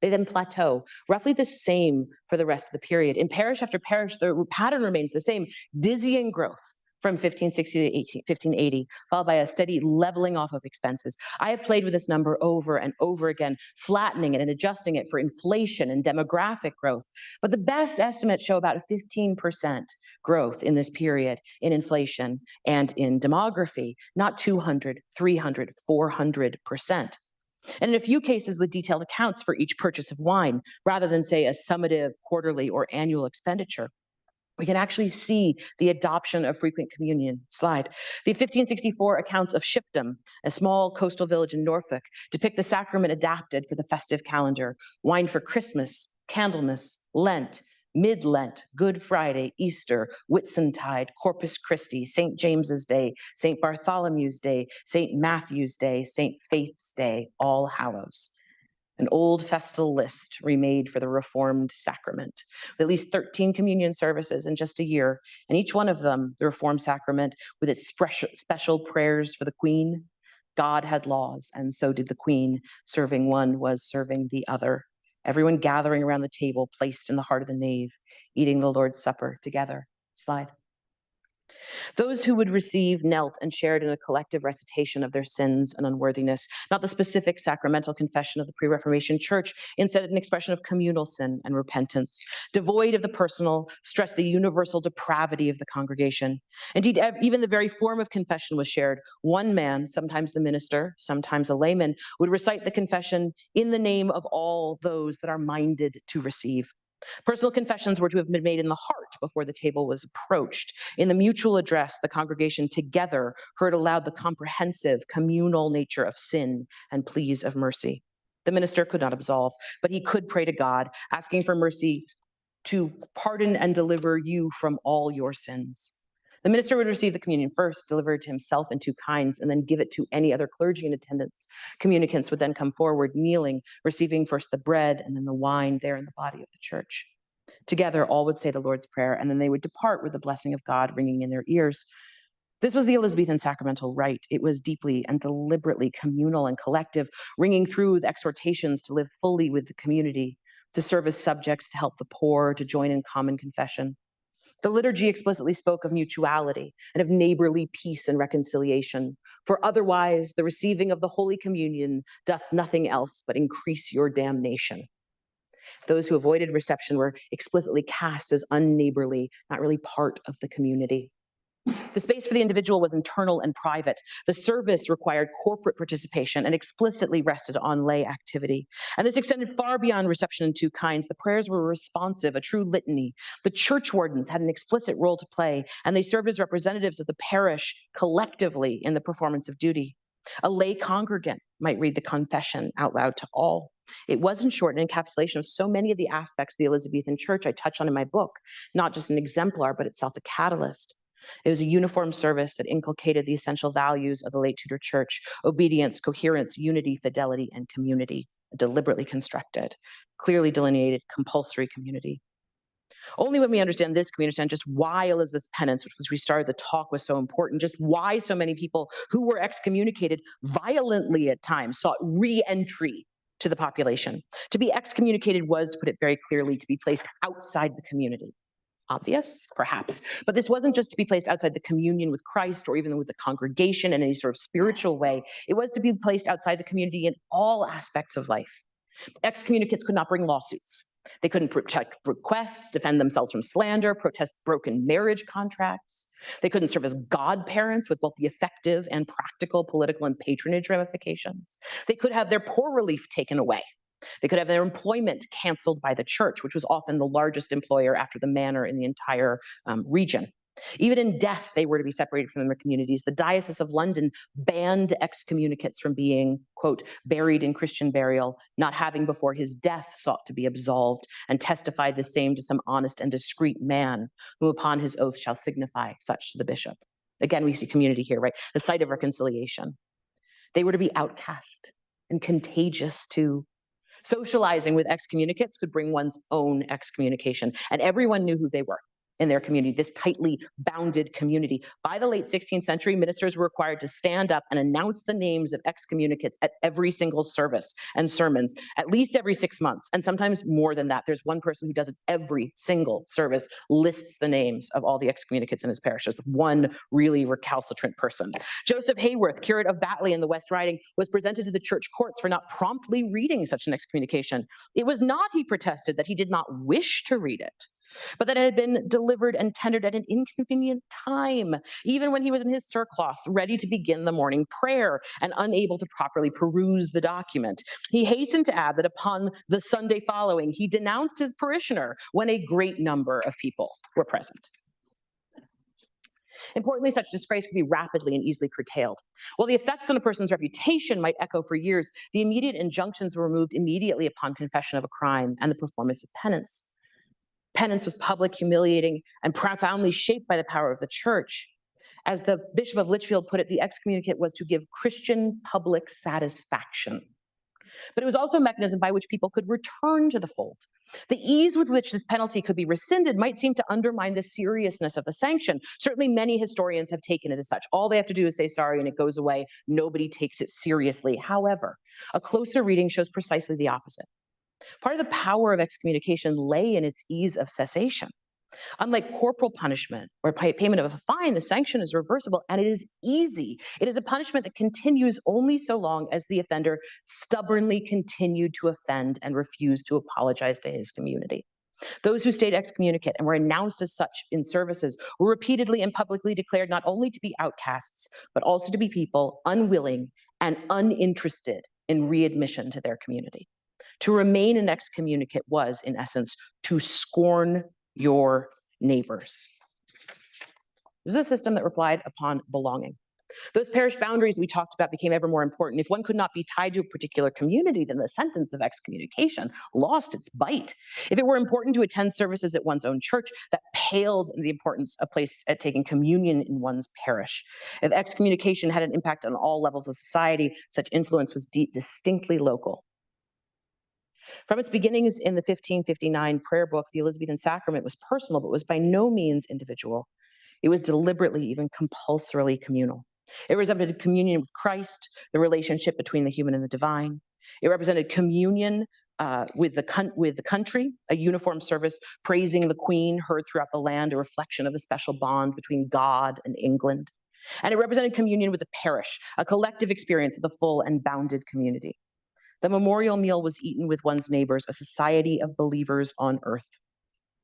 They then plateau, roughly the same for the rest of the period. In parish after parish, the pattern remains the same, dizzying growth from 1560 to 1580, followed by a steady leveling off of expenses. I have played with this number over and over again, flattening it and adjusting it for inflation and demographic growth. But the best estimates show about a 15% growth in this period in inflation and in demography, not 200, 300, 400%. And in a few cases with detailed accounts for each purchase of wine, rather than say a summative quarterly or annual expenditure. We can actually see the adoption of frequent communion. Slide. The 1564 accounts of Shipdham, a small coastal village in Norfolk, depict the sacrament adapted for the festive calendar. Wine for Christmas, Candlemas, Lent, Mid-Lent, Good Friday, Easter, Whitsuntide, Corpus Christi, St. James's Day, St. Bartholomew's Day, St. Matthew's Day, St. Faith's Day, All Hallows. An old festal list remade for the Reformed sacrament, with at least 13 communion services in just a year, and each one of them, the Reformed sacrament, with its special prayers for the Queen. God had laws, and so did the Queen. Serving one was serving the other. Everyone gathering around the table placed in the heart of the nave, eating the Lord's Supper together. Slide. Those who would receive knelt and shared in a collective recitation of their sins and unworthiness, not the specific sacramental confession of the pre-Reformation Church, instead an expression of communal sin and repentance. Devoid of the personal, stressed the universal depravity of the congregation. Indeed, even the very form of confession was shared. One man, sometimes the minister, sometimes a layman, would recite the confession in the name of all those that are minded to receive. Personal confessions were to have been made in the heart before the table was approached. In the mutual address, the congregation together heard aloud the comprehensive communal nature of sin and pleas of mercy. The minister could not absolve, but he could pray to God, asking for mercy to pardon and deliver you from all your sins. The minister would receive the communion first, deliver it to himself in 2 kinds, and then give it to any other clergy in attendance. Communicants would then come forward, kneeling, receiving first the bread and then the wine there in the body of the church. Together, all would say the Lord's Prayer, and then they would depart with the blessing of God ringing in their ears. This was the Elizabethan sacramental rite. It was deeply and deliberately communal and collective, ringing through with exhortations to live fully with the community, to serve as subjects, to help the poor, to join in common confession. The liturgy explicitly spoke of mutuality and of neighborly peace and reconciliation. For otherwise, the receiving of the Holy Communion doth nothing else but increase your damnation. Those who avoided reception were explicitly cast as unneighborly, not really part of the community. The space for the individual was internal and private. The service required corporate participation and explicitly rested on lay activity. And this extended far beyond reception in two kinds. The prayers were responsive, a true litany. The church wardens had an explicit role to play, and they served as representatives of the parish collectively in the performance of duty. A lay congregant might read the confession out loud to all. It was, in short, an encapsulation of so many of the aspects of the Elizabethan church I touch on in my book, not just an exemplar, but itself a catalyst. It was a uniform service that inculcated the essential values of the late Tudor church: obedience, coherence, unity, fidelity, and community, a deliberately constructed, clearly delineated, compulsory community. Only when we understand this can we understand just why Elizabeth's penance, which we started the talk, was so important, just why so many people who were excommunicated violently at times sought re-entry to the population. To be excommunicated was, to put it very clearly, to be placed outside the community. Obvious, perhaps, but this wasn't just to be placed outside the communion with Christ or even with the congregation in any sort of spiritual way. It was to be placed outside the community in all aspects of life. Excommunicates could not bring lawsuits. They couldn't protect requests, defend themselves from slander, protest broken marriage contracts. They couldn't serve as godparents with both the effective and practical political and patronage ramifications. They could have their poor relief taken away. They could have their employment canceled by the church, which was often the largest employer after the manor in the entire region. Even in death, they were to be separated from their communities. The Diocese of London banned excommunicates from being, quote, buried in Christian burial, not having before his death sought to be absolved, and testified the same to some honest and discreet man, who upon his oath shall signify such to the bishop. Again, we see community here, right? The site of reconciliation. They were to be outcast and contagious too. Socializing with excommunicates could bring one's own excommunication, and everyone knew who they were in their community, this tightly bounded community. By the late 16th century, ministers were required to stand up and announce the names of excommunicates at every single service and sermons, at least every 6 months, and sometimes more than that. There's one person who does it every single service, lists the names of all the excommunicates in his parish. There's one really recalcitrant person. Joseph Hayworth, curate of Batley in the West Riding, was presented to the church courts for not promptly reading such an excommunication. It was not, he protested, that he did not wish to read it, but that it had been delivered and tendered at an inconvenient time, even when he was in his surcloth, ready to begin the morning prayer and unable to properly peruse the document. He hastened to add that upon the Sunday following, he denounced his parishioner when a great number of people were present. Importantly, such disgrace could be rapidly and easily curtailed. While the effects on a person's reputation might echo for years, the immediate injunctions were removed immediately upon confession of a crime and the performance of penance. Penance was public, humiliating, and profoundly shaped by the power of the church. As the Bishop of Lichfield put it, the excommunicate was to give Christian public satisfaction. But it was also a mechanism by which people could return to the fold. The ease with which this penalty could be rescinded might seem to undermine the seriousness of the sanction. Certainly many historians have taken it as such. All they have to do is say sorry and it goes away. Nobody takes it seriously. However, a closer reading shows precisely the opposite. Part of the power of excommunication lay in its ease of cessation. Unlike corporal punishment or payment of a fine, the sanction is reversible and it is easy. It is a punishment that continues only so long as the offender stubbornly continued to offend and refused to apologize to his community. Those who stayed excommunicate and were announced as such in services were repeatedly and publicly declared not only to be outcasts, but also to be people unwilling and uninterested in readmission to their community. To remain an excommunicate was, in essence, to scorn your neighbors. This is a system that relied upon belonging. Those parish boundaries we talked about became ever more important. If one could not be tied to a particular community, then the sentence of excommunication lost its bite. If it were important to attend services at one's own church, that paled in the importance of place at taking communion in one's parish. If excommunication had an impact on all levels of society, such influence was distinctly local. From its beginnings in the 1559 prayer book, the Elizabethan sacrament was personal, but was by no means individual. It was deliberately, even compulsorily communal. It represented communion with Christ, the relationship between the human and the divine. It represented communion with the country, a uniform service praising the Queen heard throughout the land, a reflection of the special bond between God and England. And it represented communion with the parish, a collective experience of the full and bounded community. The memorial meal was eaten with one's neighbors, a society of believers on earth.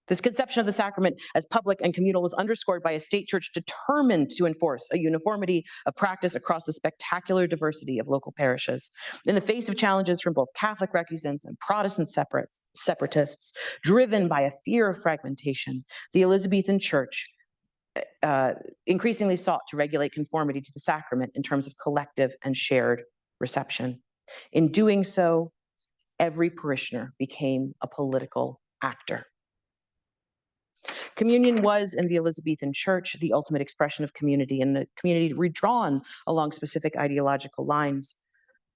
This conception of the sacrament as public and communal was underscored by a state church determined to enforce a uniformity of practice across the spectacular diversity of local parishes. In the face of challenges from both Catholic recusants and Protestant separatists, driven by a fear of fragmentation, the Elizabethan Church increasingly sought to regulate conformity to the sacrament in terms of collective and shared reception. In doing so, every parishioner became a political actor. Communion was, in the Elizabethan Church, the ultimate expression of community, and a community redrawn along specific ideological lines.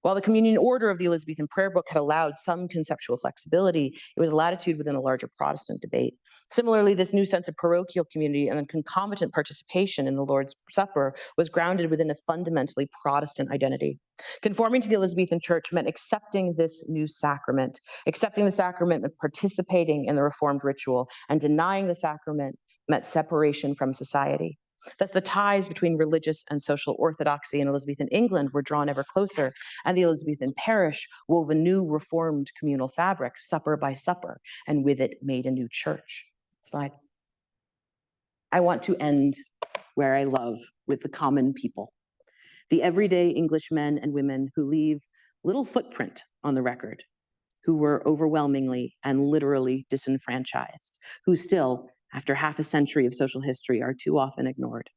While the communion order of the Elizabethan prayer book had allowed some conceptual flexibility, it was latitude within a larger Protestant debate. Similarly, this new sense of parochial community and concomitant participation in the Lord's Supper was grounded within a fundamentally Protestant identity. Conforming to the Elizabethan Church meant accepting this new sacrament. Accepting the sacrament meant participating in the Reformed ritual, and denying the sacrament meant separation from society. Thus, the ties between religious and social orthodoxy in Elizabethan England were drawn ever closer, and the Elizabethan parish wove a new Reformed communal fabric, supper by supper, and with it made a new church. Slide. I want to end where I love, with the common people, the everyday English men and women who leave little footprint on the record, who were overwhelmingly and literally disenfranchised, who still, after half a century of social history, are too often ignored.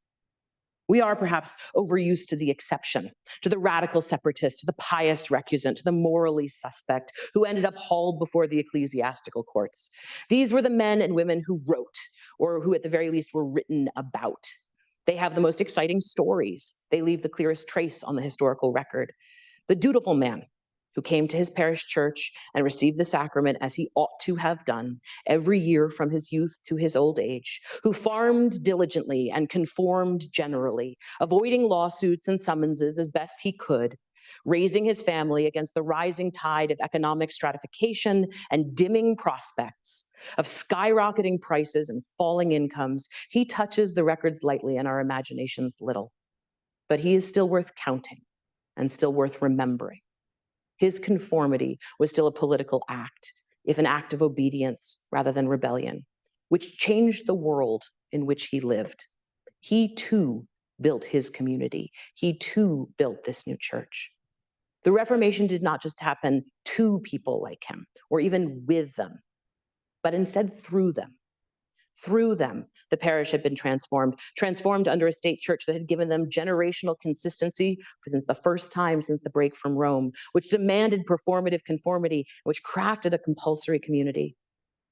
We are perhaps overused to the exception, to the radical separatist, to the pious recusant, to the morally suspect, who ended up hauled before the ecclesiastical courts. These were the men and women who wrote, or who at the very least were written about. They have the most exciting stories. They leave the clearest trace on the historical record. The dutiful man, who came to his parish church and received the sacrament as he ought to have done every year from his youth to his old age, who farmed diligently and conformed generally, avoiding lawsuits and summonses as best he could, raising his family against the rising tide of economic stratification and dimming prospects of skyrocketing prices and falling incomes. He touches the records lightly and our imaginations little, but he is still worth counting and still worth remembering. His conformity was still a political act, if an act of obedience rather than rebellion, which changed the world in which he lived. He too built his community. He too built this new church. The Reformation did not just happen to people like him, or even with them, but instead through them. Through them, the parish had been transformed under a state church that had given them generational consistency since the first time since the break from Rome, which demanded performative conformity, which crafted a compulsory community.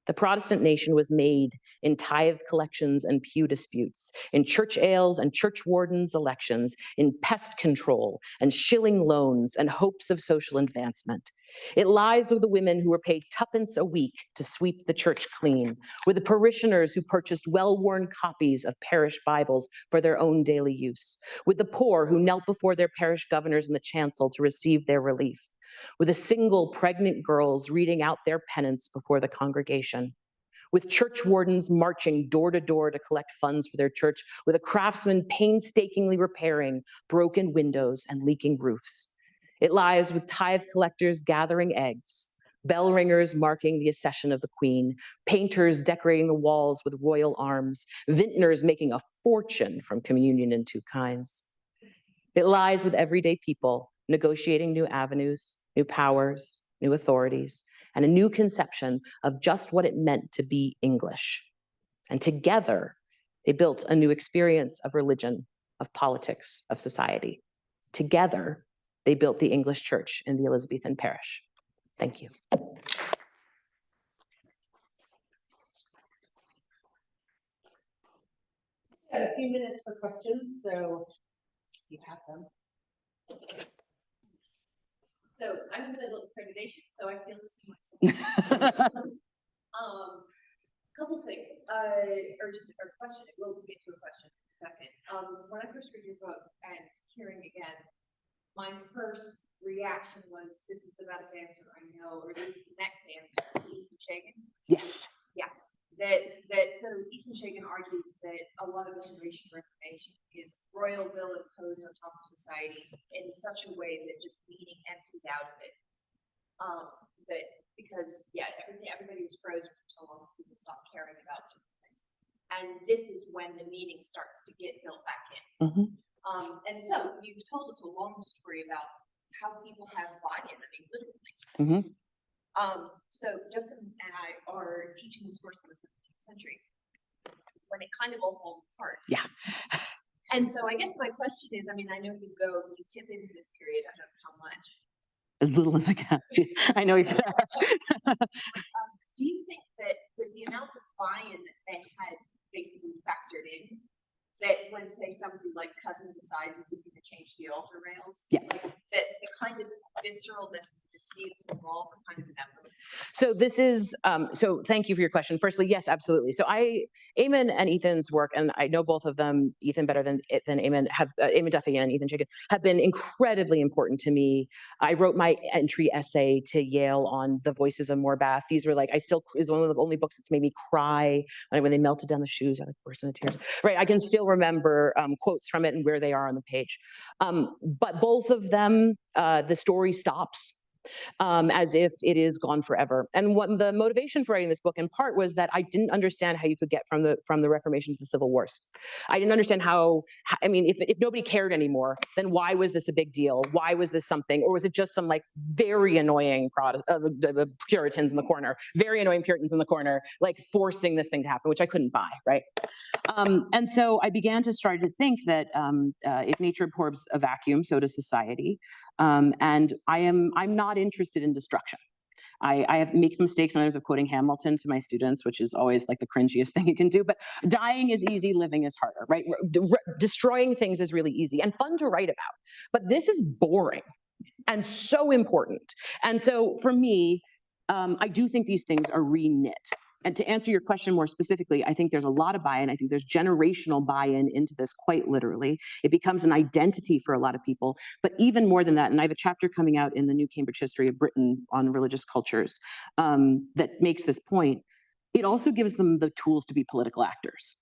The Protestant nation was made in tithe collections and pew disputes, in church ales and church wardens' elections, in pest control and shilling loans and hopes of social advancement. It lies with the women who were paid tuppence a week to sweep the church clean, with the parishioners who purchased well-worn copies of parish Bibles for their own daily use, with the poor who knelt before their parish governors in the chancel to receive their relief, with the single pregnant girls reading out their penance before the congregation, with church wardens marching door to door to collect funds for their church, with a craftsman painstakingly repairing broken windows and leaking roofs. It lies with tithe collectors gathering eggs, bell ringers marking the accession of the Queen, painters decorating the walls with royal arms, vintners making a fortune from communion in two kinds. It lies with everyday people negotiating new avenues, new powers, new authorities, and a new conception of just what it meant to be English. And together, they built a new experience of religion, of politics, of society. Together, they built the English church in the Elizabethan parish. Thank you. Got a few minutes for questions, so you have them. So I'm the little accreditation, so I feel the same way. Couple things, or just a question. We'll get to a question in a second. When I first read your book and hearing again, my first reaction was, this is the best answer I know, or this is the next answer, Ethan Shagan. Yes. Yeah. So Ethan Shagan argues that a lot of the Henrician Reformation is royal will imposed on top of society in such a way that just meaning empties out of it. That because everybody was frozen for so long, people stopped caring about certain things, and this is when the meaning starts to get built back in. Mm-hmm. And so you've told us a long story about how people have buy-in. I mean, literally. Mm-hmm. So Justin and I are teaching this course in the 17th century when it kind of all falls apart. Yeah. And so I guess my question is, I mean, I know you tip into this period, I don't know how much. As little as I can. I know you can ask. Do you think that with the amount of buy-in that they had basically factored in, that when, say, somebody like Cousin decides if he's going to change the altar rails, like, that the kind of visceralness of disputes involved are kind of inevitable? So this is, so thank you for your question. Firstly, yes, absolutely. So Eamon and Ethan's work, and I know both of them, Ethan better than Eamon, Eamon Duffy and Ethan Shagan, have been incredibly important to me. I wrote my entry essay to Yale on the voices of Morbath. These were like, is one of the only books that's made me cry when they melted down the shoes. I like burst into tears. Right, I can still remember quotes from it and where they are on the page. But both of them, the story stops. As if it is gone forever. And what the motivation for writing this book in part was that I didn't understand how you could get from the Reformation to the Civil Wars. I didn't understand how I mean, if nobody cared anymore, then why was this a big deal? Why was this something? Or was it just some like very annoying Puritans in the corner, very annoying Puritans in the corner, like forcing this thing to happen, which I couldn't buy, right? And so I began to start to think that if nature abhors a vacuum, so does society. And I'm not interested in destruction. I have make mistakes sometimes of quoting Hamilton to my students, which is always like the cringiest thing you can do. But dying is easy, living is harder, right? Destroying things is really easy and fun to write about. But this is boring and so important. And so for me, I do think these things are reknit. And to answer your question more specifically, I think there's a lot of buy-in. I think there's generational buy-in into this quite literally. It becomes an identity for a lot of people. But even more than that, and I have a chapter coming out in the new Cambridge History of Britain on religious cultures that makes this point, it also gives them the tools to be political actors.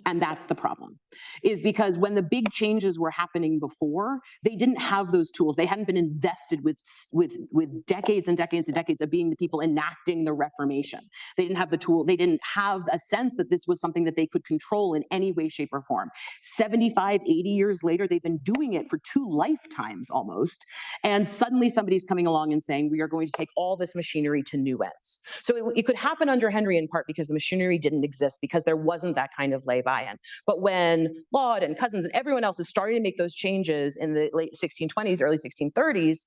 And that's the problem, is because when the big changes were happening before, they didn't have those tools. They hadn't been invested with decades and decades and decades of being the people enacting the Reformation. They didn't have the tool. They didn't have a sense that this was something that they could control in any way, shape, or form. 75, 80 years later, they've been doing it for 2 lifetimes almost. And suddenly somebody's coming along and saying, we are going to take all this machinery to new ends. So it could happen under Henry in part because the machinery didn't exist, because there wasn't that kind of lay buy-in. But when Laud and Cousins and everyone else is starting to make those changes in the late 1620s, early 1630s,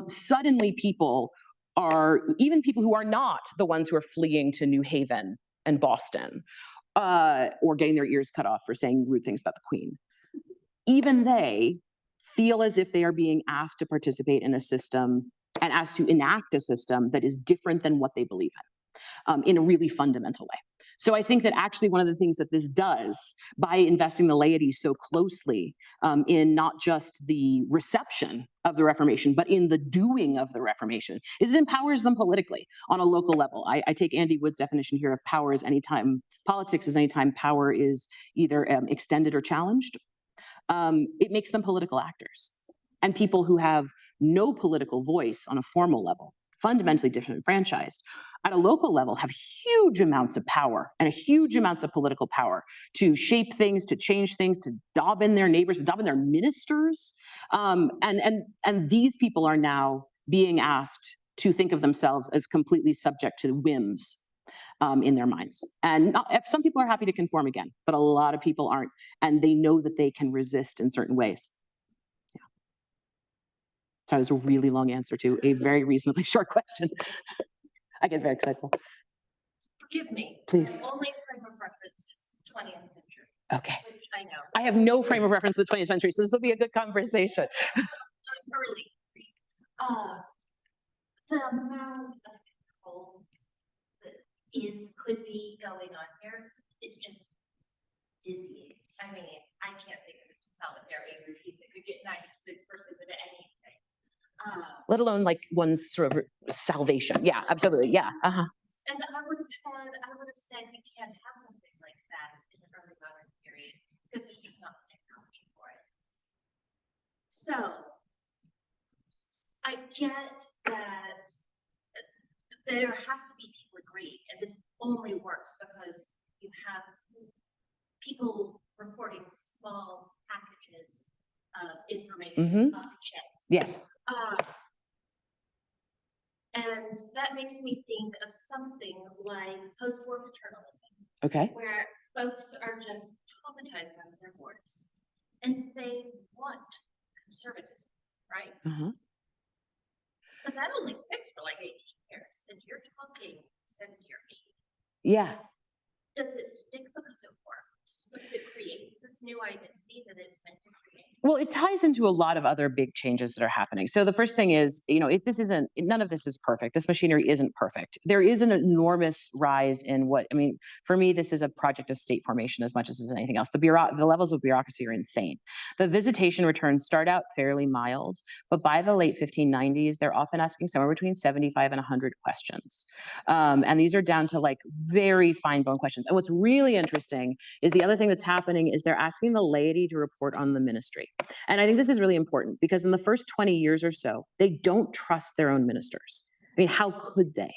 suddenly people are, even people who are not the ones who are fleeing to New Haven and Boston, or getting their ears cut off for saying rude things about the Queen, even they feel as if they are being asked to participate in a system and asked to enact a system that is different than what they believe in a really fundamental way. So I think that actually one of the things that this does, by investing the laity so closely in not just the reception of the Reformation, but in the doing of the Reformation, is it empowers them politically on a local level. I take Andy Wood's definition here of power as anytime, politics is anytime power is either extended or challenged. It makes them political actors. And people who have no political voice on a formal level, fundamentally disenfranchised, at a local level have huge amounts of power and huge amounts of political power to shape things, to change things, to dob in their neighbors, to dob in their ministers. And these people are now being asked to think of themselves as completely subject to whims in their minds. And some people are happy to conform again, but a lot of people aren't, and they know that they can resist in certain ways. Yeah. So that was a really long answer to a very reasonably short question. I get very excitable. Forgive me. Please. My only frame of reference is 20th century. Okay. Which I know. I have no frame of reference to the 20th century, so this will be a good conversation. Early. The amount of control that could be going on here is just dizzying. I mean, I can't think of a totalitarian regime that could get 96% of anything. let alone like one's sort of salvation. Yeah, absolutely. Yeah. Uh-huh. And I would have said you can't have something like that in the early modern period because there's just not the technology for it. So I get that there have to be people agree, and this only works because you have people reporting small packages of information up the chain. Yes. And that makes me think of something like post-war paternalism, Okay. where folks are just traumatized out of their wars, and they want conservatism, right? But that only sticks for like 18 years, and you're talking 70 or 80. Yeah. Does it stick because it works? Because it creates this new identity that it's meant to create? Well, it ties into a lot of other big changes that are happening. So the first thing is, if this isn't, none of this is perfect. This machinery isn't perfect. There is an enormous rise in for me, this is a project of state formation as much as it's anything else. The levels of bureaucracy are insane. The visitation returns start out fairly mild, but by the late 1590s, they're often asking somewhere between 75 and 100 questions. And these are down to like very fine bone questions. And what's really interesting is the other thing that's happening is they're asking the laity to report on the ministry. And I think this is really important because in the first 20 years or so, they don't trust their own ministers. I mean, how could they?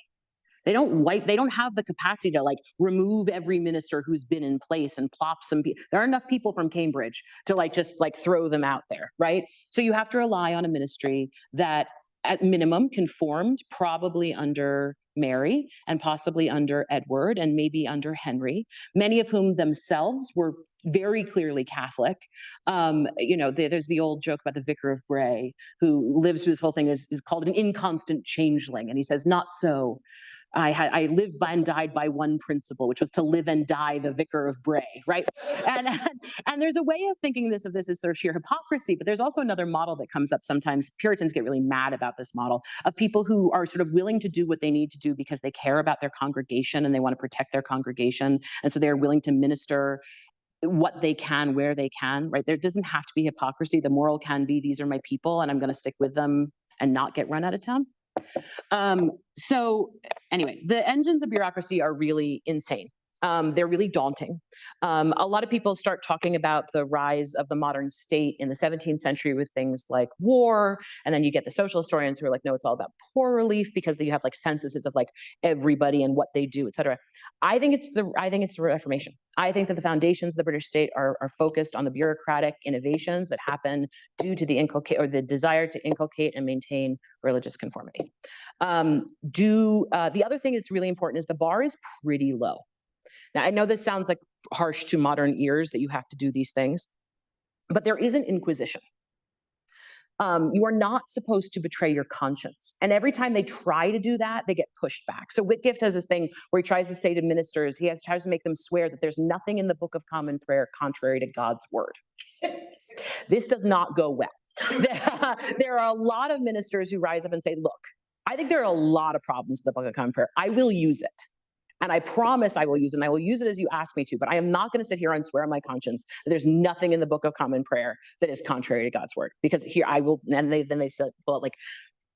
They don't have the capacity to like remove every minister who's been in place and plop some people. There are enough people from Cambridge to just throw them out there, right? So you have to rely on a ministry that at minimum conformed probably under Mary and possibly under Edward and maybe under Henry, many of whom themselves were very clearly Catholic. There's the old joke about the Vicar of Bray who lives through this whole thing is called an inconstant changeling. And he says, not so. I lived by and died by one principle, which was to live and die the Vicar of Bray, right? And there's a way of thinking of this as sort of sheer hypocrisy, but there's also another model that comes up sometimes. Puritans get really mad about this model of people who are sort of willing to do what they need to do because they care about their congregation and they want to protect their congregation. And so they're willing to minister what they can, where they can, right? There doesn't have to be hypocrisy. The moral can be, these are my people and I'm going to stick with them and not get run out of town. So anyway, the engines of bureaucracy are really insane. They're really daunting. A lot of people start talking about the rise of the modern state in the 17th century with things like war, and then you get the social historians who are like, no, it's all about poor relief because you have censuses of everybody and what they do, et cetera. I think it's the Reformation. I think that the foundations of the British state are focused on the bureaucratic innovations that happen due to the desire to inculcate and maintain religious conformity. The other thing that's really important is the bar is pretty low. Now, I know this sounds like harsh to modern ears that you have to do these things, but there is an inquisition. You are not supposed to betray your conscience. And every time they try to do that, they get pushed back. So Whitgift has this thing where he tries to say to ministers, tries to make them swear that there's nothing in the Book of Common Prayer contrary to God's word. This does not go well. There are a lot of ministers who rise up and say, look, I think there are a lot of problems in the Book of Common Prayer. I will use it. And I promise I will use it, and I will use it as you ask me to, but I am not going to sit here and swear on my conscience that there's nothing in the Book of Common Prayer that is contrary to God's word. Because here I will, and they said, well,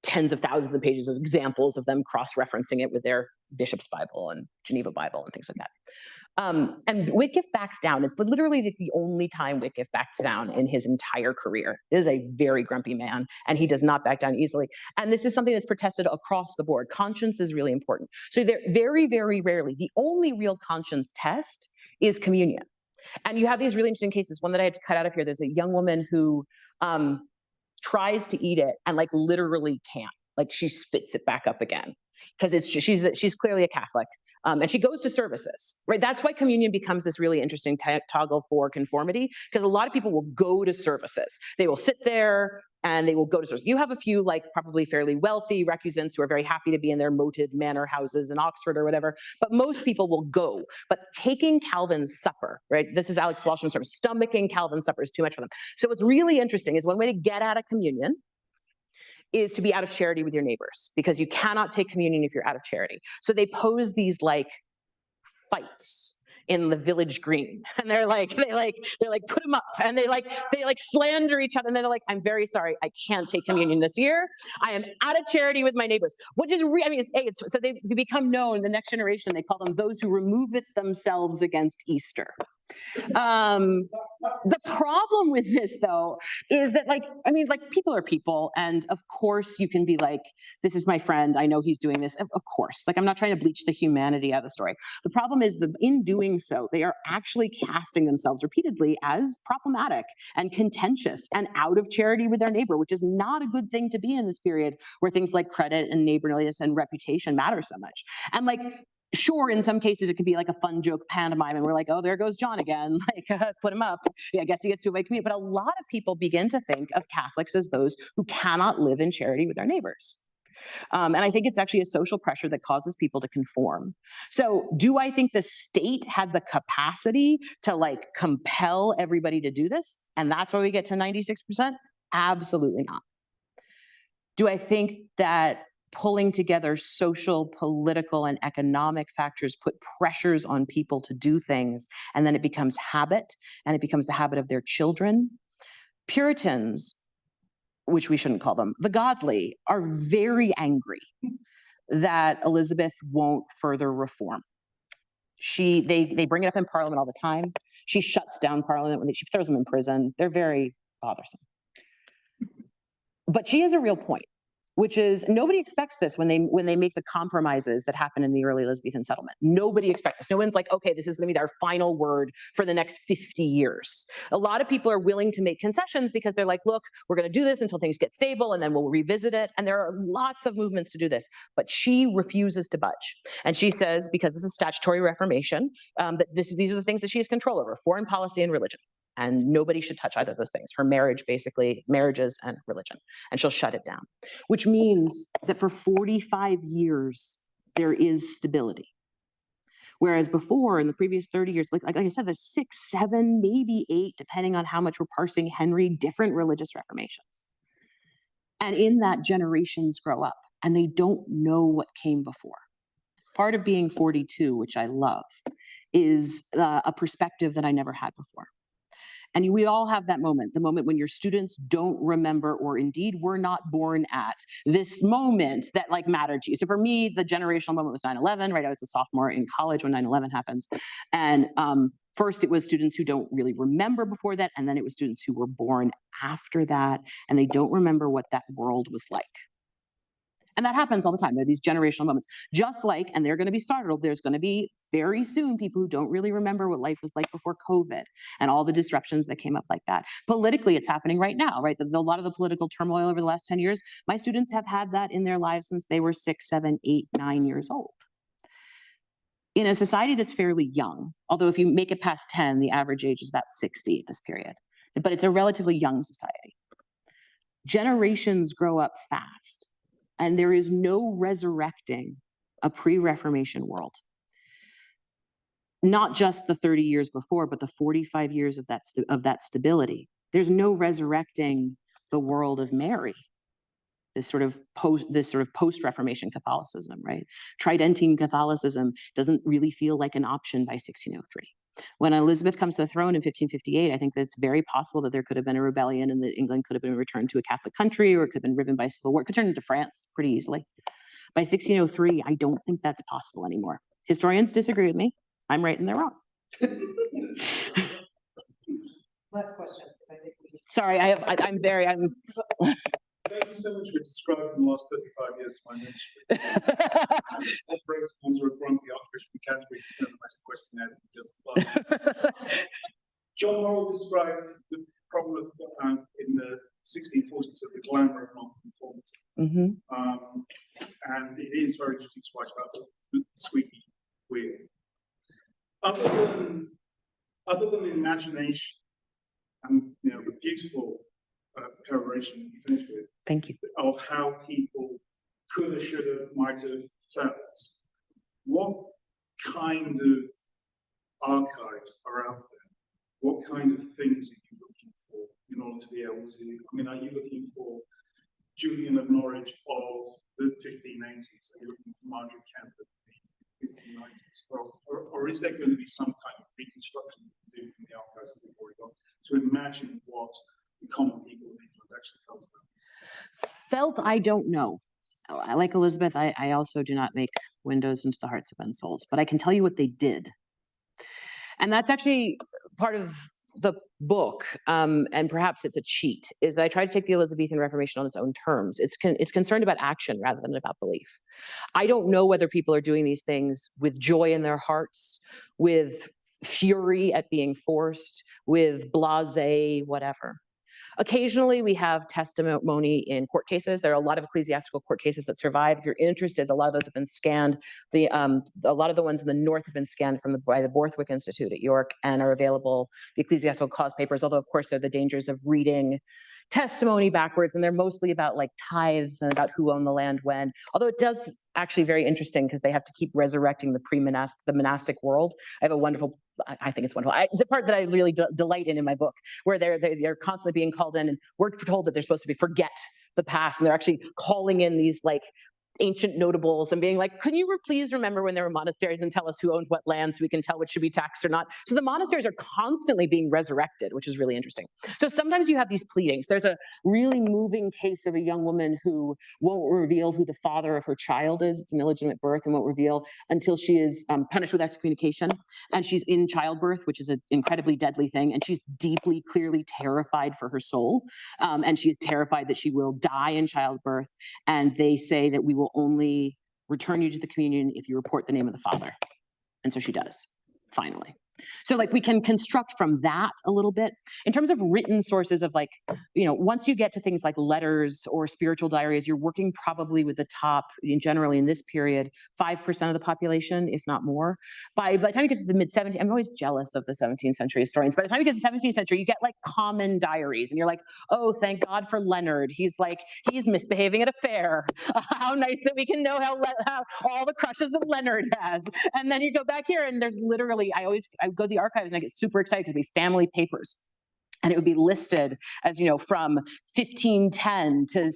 tens of thousands of pages of examples of them cross-referencing it with their bishop's Bible and Geneva Bible and things like that. And Whitgift backs down. It's literally the only time Whitgift backs down in his entire career. He is a very grumpy man, and he does not back down easily. And this is something that's protested across the board. Conscience is really important. So they're very, very rarely, the only real conscience test is communion. And you have these really interesting cases. One that I had to cut out of here, there's a young woman who tries to eat it and literally can't. She spits it back up again because she's clearly a Catholic. And she goes to services, right? That's why communion becomes this really interesting toggle for conformity, because a lot of people will go to services. They will sit there and they will go to services. You have a few probably fairly wealthy recusants who are very happy to be in their moated manor houses in Oxford or whatever, but most people will go. But taking Calvin's supper, right? This is Alex Walsham's term, stomaching Calvin's supper is too much for them. So what's really interesting is one way to get out of communion is to be out of charity with your neighbors, because you cannot take communion if you're out of charity. So they pose these fights. in the village green, and they're like put them up, and they slander each other, and they're like, I'm very sorry, I can't take communion this year. I am out of charity with my neighbors, which is I mean, so they become known. The next generation, they call them those who remove it themselves against Easter. The problem with this, though, is that people are people, and of course you can be like, this is my friend, I know he's doing this, of course, I'm not trying to bleach the humanity out of the story. The problem is that in doing so, they are actually casting themselves repeatedly as problematic and contentious and out of charity with their neighbor, which is not a good thing to be in this period where things like credit and neighborliness and reputation matter so much. And sure, in some cases it could be like a fun joke pantomime, and we're like, oh, there goes John again, put him up. Yeah, I guess he gets to avoid communion. But a lot of people begin to think of Catholics as those who cannot live in charity with their neighbors. And I think it's actually a social pressure that causes people to conform. So do I think the state had the capacity to compel everybody to do this? And that's why we get to 96%? Absolutely not. Do I think that pulling together social, political, and economic factors put pressures on people to do things, and then it becomes habit, and it becomes the habit of their children? Puritans, which we shouldn't call them, the godly, are very angry that Elizabeth won't further reform. They bring it up in Parliament all the time. She shuts down Parliament when she throws them in prison. They're very bothersome. But she has a real point, which is nobody expects this when they make the compromises that happen in the early Elizabethan settlement. Nobody expects this. No one's like, okay, this is going to be our final word for the next 50 years. A lot of people are willing to make concessions because they're like, look, we're going to do this until ththings get stable, and then we'll revisit it. And there are lots of movements to do this, but she refuses to budge. And she says, because this is statutory reformation, that these are the things that she has control over: foreign policy and religion. And nobody should touch either of those things. Her marriages and religion. And she'll shut it down, which means that for 45 years, there is stability. Whereas before, in the previous 30 years, like I said, there's 6, 7, maybe 8, depending on how much we're parsing Henry, different religious reformations. And in that, generations grow up, and they don't know what came before. Part of being 42, which I love, is a perspective that I never had before. And we all have that moment, the moment when your students don't remember, or indeed were not born at, this moment that mattered to you. So for me, the generational moment was 9/11, right? I was a sophomore in college when 9/11 happens. And first it was students who don't really remember before that, and then it was students who were born after that, and they don't remember what that world was like. And that happens all the time. There are these generational moments. Just like, and they're going to be startled, there's going to be very soon people who don't really remember what life was like before COVID and all the disruptions that came up like that. Politically, it's happening right now, right? A lot of the political turmoil over the last 10 years, my students have had that in their lives since they were 6, 7, 8, 9 years old. In a society that's fairly young, although if you make it past 10, the average age is about 60 at this period, but it's a relatively young society. Generations grow up fast. And there is no resurrecting a pre-Reformation world. Not just the 30 years before, but the 45 years of that stability. There's no resurrecting the world of Mary. This sort of post-Reformation Catholicism, right? Tridentine Catholicism doesn't really feel like an option by 1603. When Elizabeth comes to the throne in 1558, I think that it's very possible that there could have been a rebellion and that England could have been returned to a Catholic country, or it could have been riven by civil war. It could turn into France pretty easily. By 1603, I don't think that's possible anymore. Historians disagree with me. I'm right and they're wrong. Last question, because I think we... Sorry, I'm Thank you so much for describing the last 35 years of my ministry. Operating under a grumpy Archbishop of Canterbury is never asked a question out of just love. John Morrell described the problem of, in the 1640s of the glamour of nonconformity. And it is very easy to write about the squeaky wheel. Other than imagination and the beautiful peroration you finished with. Thank you. Of how people could have, should have, might have felt. What kind of archives are out there? What kind of things are you looking for in order to be able to, are you looking for Julian of Norwich of the 1580s? Are you looking for Margaret Kemp 1590s, or is there going to be some kind of reconstruction we can do from the archives that we've already got to imagine what the common people of England actually felt about this? Felt, I don't know. Like Elizabeth, I also do not make windows into the hearts of men's souls, but I can tell you what they did. And that's actually part of the book, and perhaps it's a cheat, is that I try to take the Elizabethan Reformation on its own terms. It's concerned about action rather than about belief. I don't know whether people are doing these things with joy in their hearts, with fury at being forced, with blasé, whatever. Occasionally, we have testimony in court cases. There are a lot of ecclesiastical court cases that survive. If you're interested, a lot of those have been scanned. A lot of the ones in the north have been scanned by the Borthwick Institute at York and are available, the ecclesiastical cause papers, although of course there are the dangers of reading testimony backwards, and they're mostly about like tithes and about who owned the land when. Although it does actually very interesting because they have to keep resurrecting the monastic world. I have a wonderful, I think it's wonderful. It's a part that I really delight in my book, where they're constantly being called in, and we're told that they're supposed to be forget the past, and they're actually calling in these like ancient notables and being like, can you please remember when there were monasteries and tell us who owned what land so we can tell which should be taxed or not? So the monasteries are constantly being resurrected, which is really interesting. So sometimes you have these pleadings. There's a really moving case of a young woman who won't reveal who the father of her child is. It's an illegitimate birth, and won't reveal until she is punished with excommunication. And she's in childbirth, which is an incredibly deadly thing. And she's deeply, clearly terrified for her soul. And she's terrified that she will die in childbirth. And they say that we will only return you to the communion if you report the name of the father. And so she does, finally. So like we can construct from that a little bit. In terms of written sources of like, once you get to things like letters or spiritual diaries, you're working probably with the top, generally in this period, 5% of the population, if not more. By the time you get to the mid-17th, I'm always jealous of the 17th century historians. By the time you get to the 17th century, you get like common diaries, and you're like, oh, thank God for Leonard. He's misbehaving at a fair. How nice that we can know how all the crushes that Leonard has. And then you go back here, and there's literally, I go to the archives and I get super excited because it'd be family papers. And it would be listed as, from 1510 to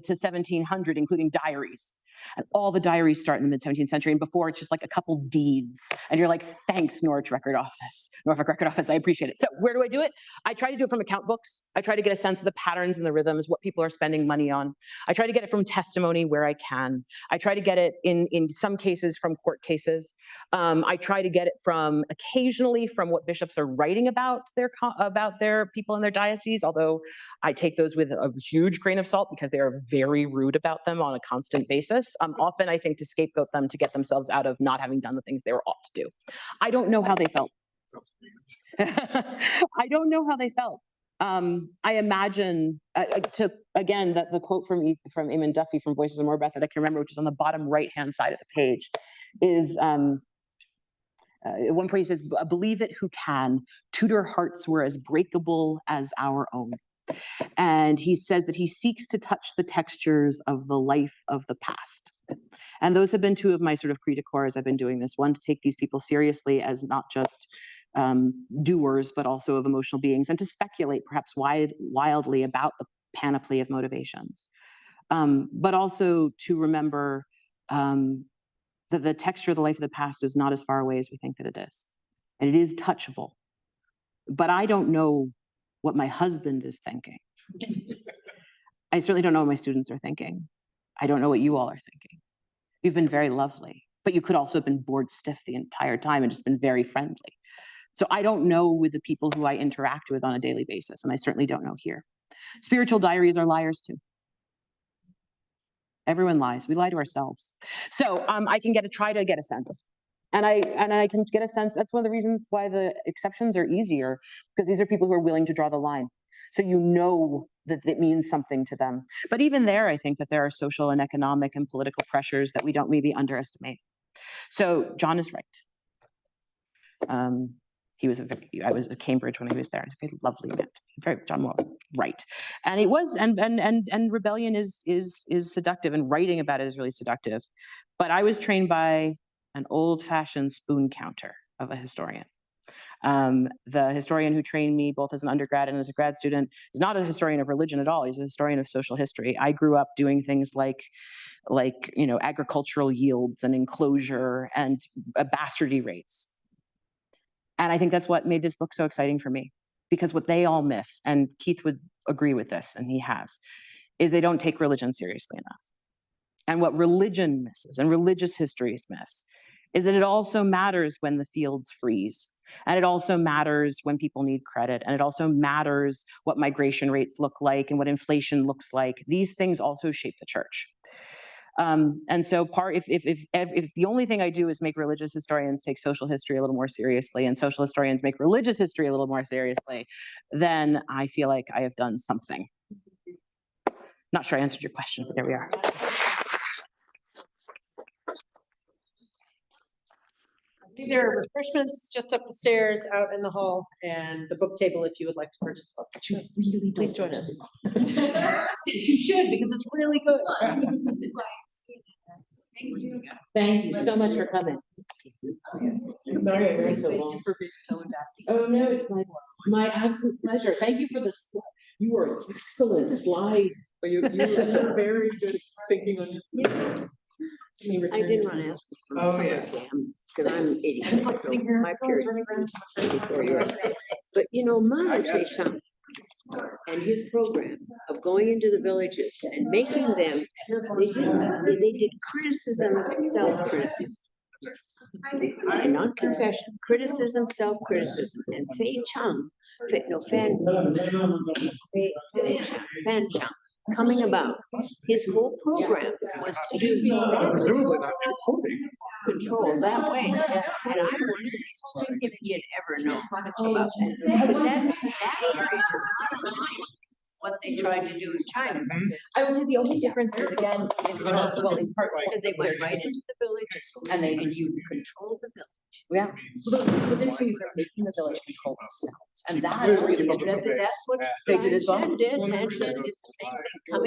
1700, including diaries. And all the diaries start in the mid-17th century, and before it's just like a couple deeds. And you're like, thanks, Norwich Record Office, Norfolk Record Office, I appreciate it. So where do I do it? I try to do it from account books. I try to get a sense of the patterns and the rhythms, what people are spending money on. I try to get it from testimony where I can. I try to get it in some cases from court cases. I try to get it occasionally from what bishops are writing about their people in their diocese, although I take those with a huge grain of salt because they are very rude about them on a constant basis. Often I think to scapegoat them to get themselves out of not having done the things they were ought to do. I don't know how they felt. I don't know how they felt. I imagine, the quote from Eamon Duffy from Voices of Morbeth that I can remember, which is on the bottom right-hand side of the page, is at one point he says, believe it who can, Tudor hearts were as breakable as our own. And he says that he seeks to touch the textures of the life of the past. And those have been two of my sort of cri de coeur as I've been doing this. One, to take these people seriously as not just doers, but also of emotional beings, and to speculate perhaps wildly about the panoply of motivations. But also to remember that the texture of the life of the past is not as far away as we think that it is. And it is touchable. But I don't know what my husband is thinking. I certainly don't know what my students are thinking. I don't know what you all are thinking. You've been very lovely, but you could also have been bored stiff the entire time and just been very friendly. So I don't know with the people who I interact with on a daily basis, and I certainly don't know here. Spiritual diaries are liars too. Everyone lies. We lie to ourselves. So I can try to get a sense. And I can get a sense. That's one of the reasons why the exceptions are easier, because these are people who are willing to draw the line. So you know that it means something to them. But even there, I think that there are social and economic and political pressures that we don't maybe underestimate. So John is right. I was at Cambridge when he was there. It's a very lovely man. John was right. And it was, and rebellion is seductive, and writing about it is really seductive. But I was trained by an old-fashioned spoon counter of a historian. The historian who trained me both as an undergrad and as a grad student is not a historian of religion at all. He's a historian of social history. I grew up doing things like agricultural yields and enclosure and bastardy rates. And I think that's what made this book so exciting for me, because what they all miss, and Keith would agree with this, and he has, is they don't take religion seriously enough. And what religion misses and religious histories miss is that it also matters when the fields freeze. And it also matters when people need credit. And it also matters what migration rates look like and what inflation looks like. These things also shape the church. And so if the only thing I do is make religious historians take social history a little more seriously and social historians make religious history a little more seriously, then I feel like I have done something. Not sure I answered your question, but there we are. There are refreshments just up the stairs, out in the hall, and the book table if you would like to purchase books. Please join us. You should, because it's really good. Thank you so much for coming. Sorry I ran so long. For being so adaptive. Oh, no, it's my absolute pleasure. Thank you for the slide. You were an excellent slide. But you're very good at thinking on your feet. I didn't want to ask this for Oh, yeah. because I'm 86, so my period is 84 years. But Manu Chesang and his program of going into the villages and making them, they did criticism, self-criticism. And not confession, criticism, self-criticism, and Fan Chang coming about. His whole program was to do exactly Presumably not recording. control that way. And I wonder if he had ever known about that. But that area is not aligned what they tried to do in China. I would say the only difference is, again, in part, Because they went right into the villages and they and you control the village. yeah. So what's interesting is they're making the village control themselves, and that's really interesting. That's what They did as well. Fan did, and it's the same thing coming